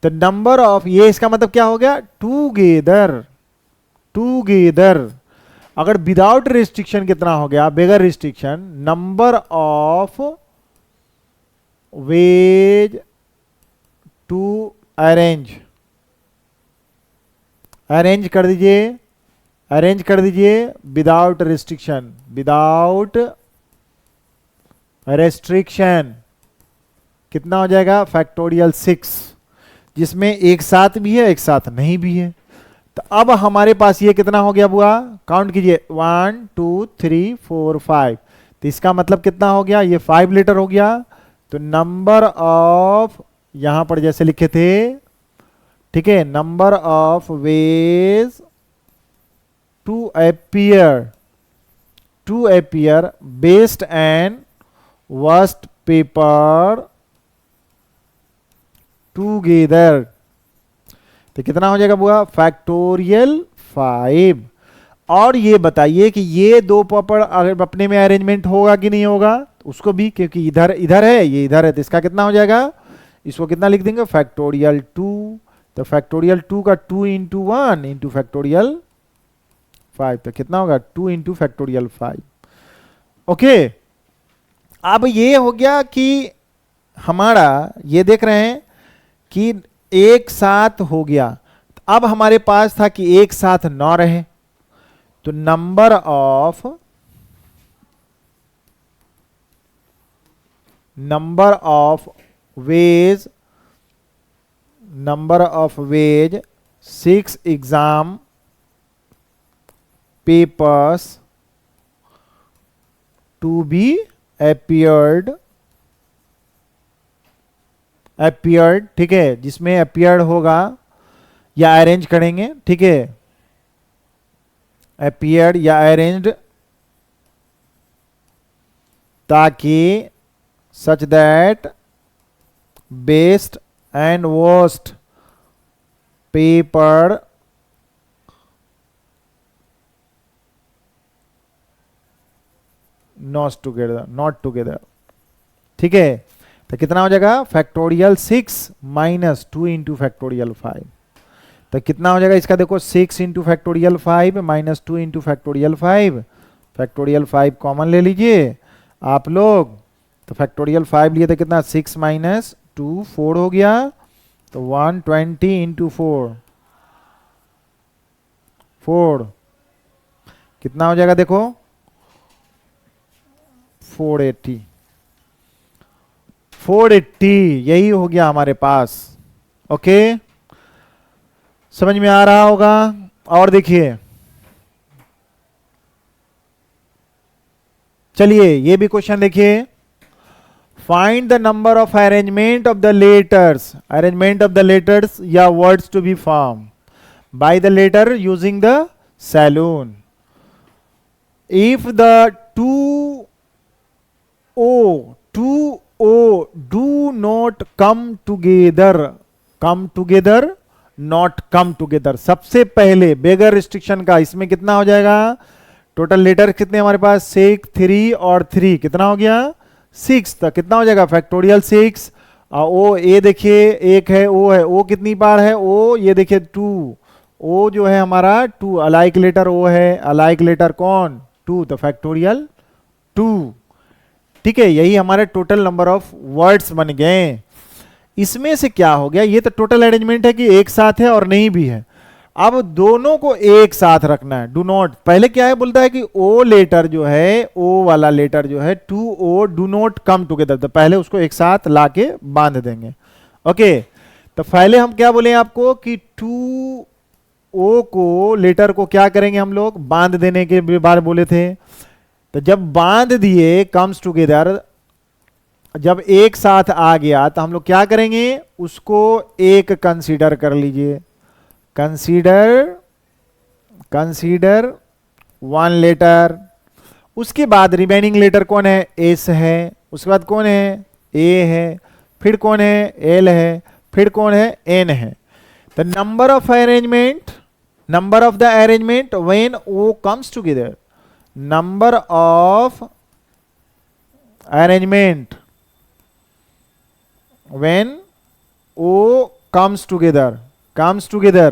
तो नंबर ऑफ, ये इसका मतलब क्या हो गया टूगेदर। अगर विदाउट रिस्ट्रिक्शन कितना हो गया, बगैर restriction, number of ways to arrange कर दीजिए विदाउट रेस्ट्रिक्शन कितना हो जाएगा फैक्टोरियल 6, जिसमें एक साथ भी है एक साथ नहीं भी है। तो अब हमारे पास ये कितना हो गया बुआ, काउंट कीजिए 1 2 3 4 5, तो इसका मतलब कितना हो गया, ये 5 लेटर हो गया। तो नंबर ऑफ, यहां पर जैसे लिखे थे, ठीक है, number of ways to appear best and worst paper together, तो कितना हो जाएगा बुआ? फैक्टोरियल 5। और ये बताइए कि ये दो पेपर अगर अपने में अरेंजमेंट होगा कि नहीं होगा, उसको भी, क्योंकि इधर इधर है, ये इधर है, तो इसका कितना हो जाएगा? इसको कितना लिख देंगे? फैक्टोरियल 2। तो फैक्टोरियल 2 का 2 इंटू 1 इंटू फैक्टोरियल 5, तो कितना होगा? 2 इंटू फैक्टोरियल 5। ओके, अब ये हो गया कि हमारा, ये देख रहे हैं कि एक साथ हो गया। अब हमारे पास था कि एक साथ ना रहे, तो number of ways 6 exam papers to be appeared, ठीक है, जिसमें appeared होगा या अरेंज करेंगे, ठीक है, appeared या arranged, ताकि such that best and worst paper not together, ठीक है। तो कितना हो जाएगा? फैक्टोरियल 6 माइनस 2 इंटू फैक्टोरियल 5, तो कितना हो जाएगा इसका? देखो 6 into factorial 5 minus 2 into factorial 5, factorial 5 common ले लीजिए आप लोग, तो फैक्टोरियल 5 लिए तो कितना? 6 माइनस 2 4 हो गया, तो 120 इंटू 4 कितना हो जाएगा? देखो 480, यही हो गया हमारे पास। ओके, समझ में आ रहा होगा। और देखिए, चलिए ये भी क्वेश्चन देखिए। Find the number of arrangement of the letters या words to be form by the letter using the saloon. If the two O do not come together, not come together, सबसे पहले बेगर रिस्ट्रिक्शन का इसमें कितना हो जाएगा? Total letter कितने हमारे पास? 6 3 और 3 कितना हो गया? 6, तो कितना हो जाएगा? फैक्टोरियल 6। ओ ए देखिए एक है, ओ है, ओ कितनी बार है? ओ ये देखिए 2, ओ जो है हमारा 2, अलाइक लेटर ओ है, अलाइक लेटर कौन? 2, तो फैक्टोरियल 2, ठीक है। यही हमारे टोटल नंबर ऑफ वर्ड्स बन गए। इसमें से क्या हो गया? ये तो टोटल अरेंजमेंट है कि एक साथ है और नहीं भी है। अब दोनों को एक साथ रखना है। डू नॉट, पहले क्या है बोलता है कि ओ लेटर जो है, ओ वाला लेटर जो है 2O do not come together, तो पहले उसको एक साथ लाके बांध देंगे। ओके, तो पहले हम क्या बोले आपको कि 2O को लेटर को क्या करेंगे हम लोग? बांध देने के बारे बोले थे। तो जब बांध दिए कम्स टुगेदर, जब एक साथ आ गया तो हम लोग क्या करेंगे? उसको एक कंसीडर कर लीजिए। Consider 1 letter. उसके बाद रिमेनिंग लेटर कौन है? एस है। उसके बाद कौन है? ए है। फिर कौन है? एल है। फिर कौन है? एन है। तो number of the arrangement when O comes together, number of arrangement when O comes together,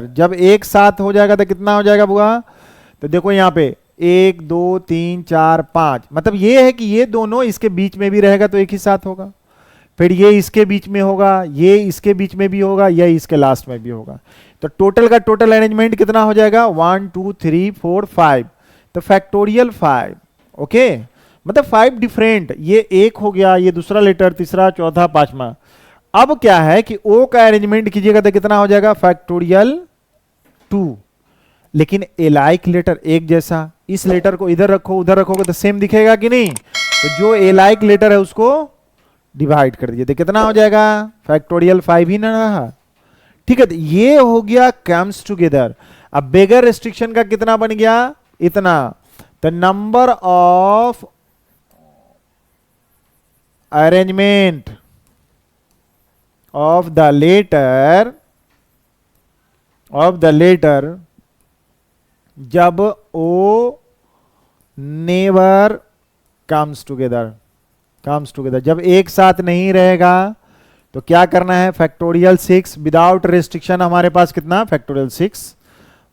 जब एक साथ हो जाएगा तो कितना हो जाएगा बुआ? तो देखो यहां पे 1 2 3 4 5, मतलब ये है कि ये दोनों इसके बीच में भी रहेगा तो एक ही साथ होगा, फिर ये इसके बीच में होगा, ये इसके बीच में भी होगा, ये इसके लास्ट में भी होगा। तो टोटल का टोटल अरेंजमेंट कितना हो जाएगा? 1 2 3 4 5, तो फैक्टोरियल 5। ओके, मतलब 5 डिफरेंट, ये एक हो गया, ये दूसरा लेटर, तीसरा, चौथा, पांचवा। अब क्या है कि ओ का अरेंजमेंट कीजिएगा तो कितना हो जाएगा? फैक्टोरियल 2। लेकिन एलाइक लेटर एक जैसा, इस लेटर को इधर रखो उधर रखोगे तो सेम दिखेगा कि नहीं? तो जो एलाइक लेटर है उसको डिवाइड कर दीजिए तो कितना हो जाएगा? फैक्टोरियल 5 ही ना रहा। ठीक है, तो ये हो गया कम्स टुगेदर। अब बेगर रेस्ट्रिक्शन का कितना बन गया? इतना, the number of arrangement of the letter जब ओ नेवर कम्स टुगेदर, जब एक साथ नहीं रहेगा तो क्या करना है, फैक्टोरियल 6 विदाउट रेस्ट्रिक्शन, हमारे पास कितना फैक्टोरियल 6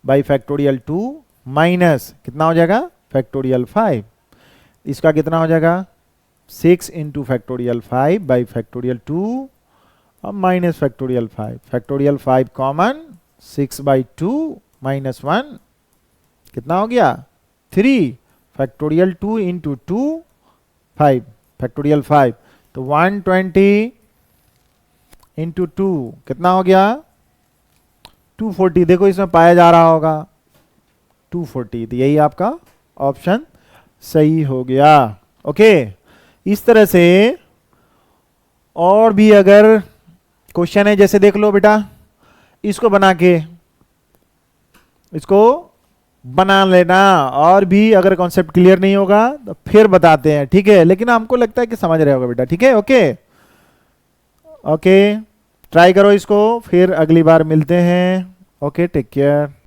बाई फैक्टोरियल 2 माइनस कितना हो जाएगा फैक्टोरियल 5, इसका कितना हो जाएगा 6 इंटू फैक्टोरियल 5 बाई फैक्टोरियल 2 और minus factorial 5, factorial 5 common 6 by 2 minus 1 कितना हो गया 3, फैक्टोरियल 2 इंटू 2 5 फैक्टोरियल 5, तो 120 इंटू 2 कितना हो गया 240, देखो इसमें पाया जा रहा होगा 240, तो यही आपका ऑप्शन सही हो गया। ओके, इस तरह से और भी अगर क्वेश्चन है, जैसे देख लो बेटा, इसको बना लेना, और भी अगर कॉन्सेप्ट क्लियर नहीं होगा तो फिर बताते हैं, ठीक है, लेकिन हमको लगता है कि समझ रहे होगा बेटा, ठीक है। ओके ओके, ट्राई करो इसको, फिर अगली बार मिलते हैं। Okay, take care.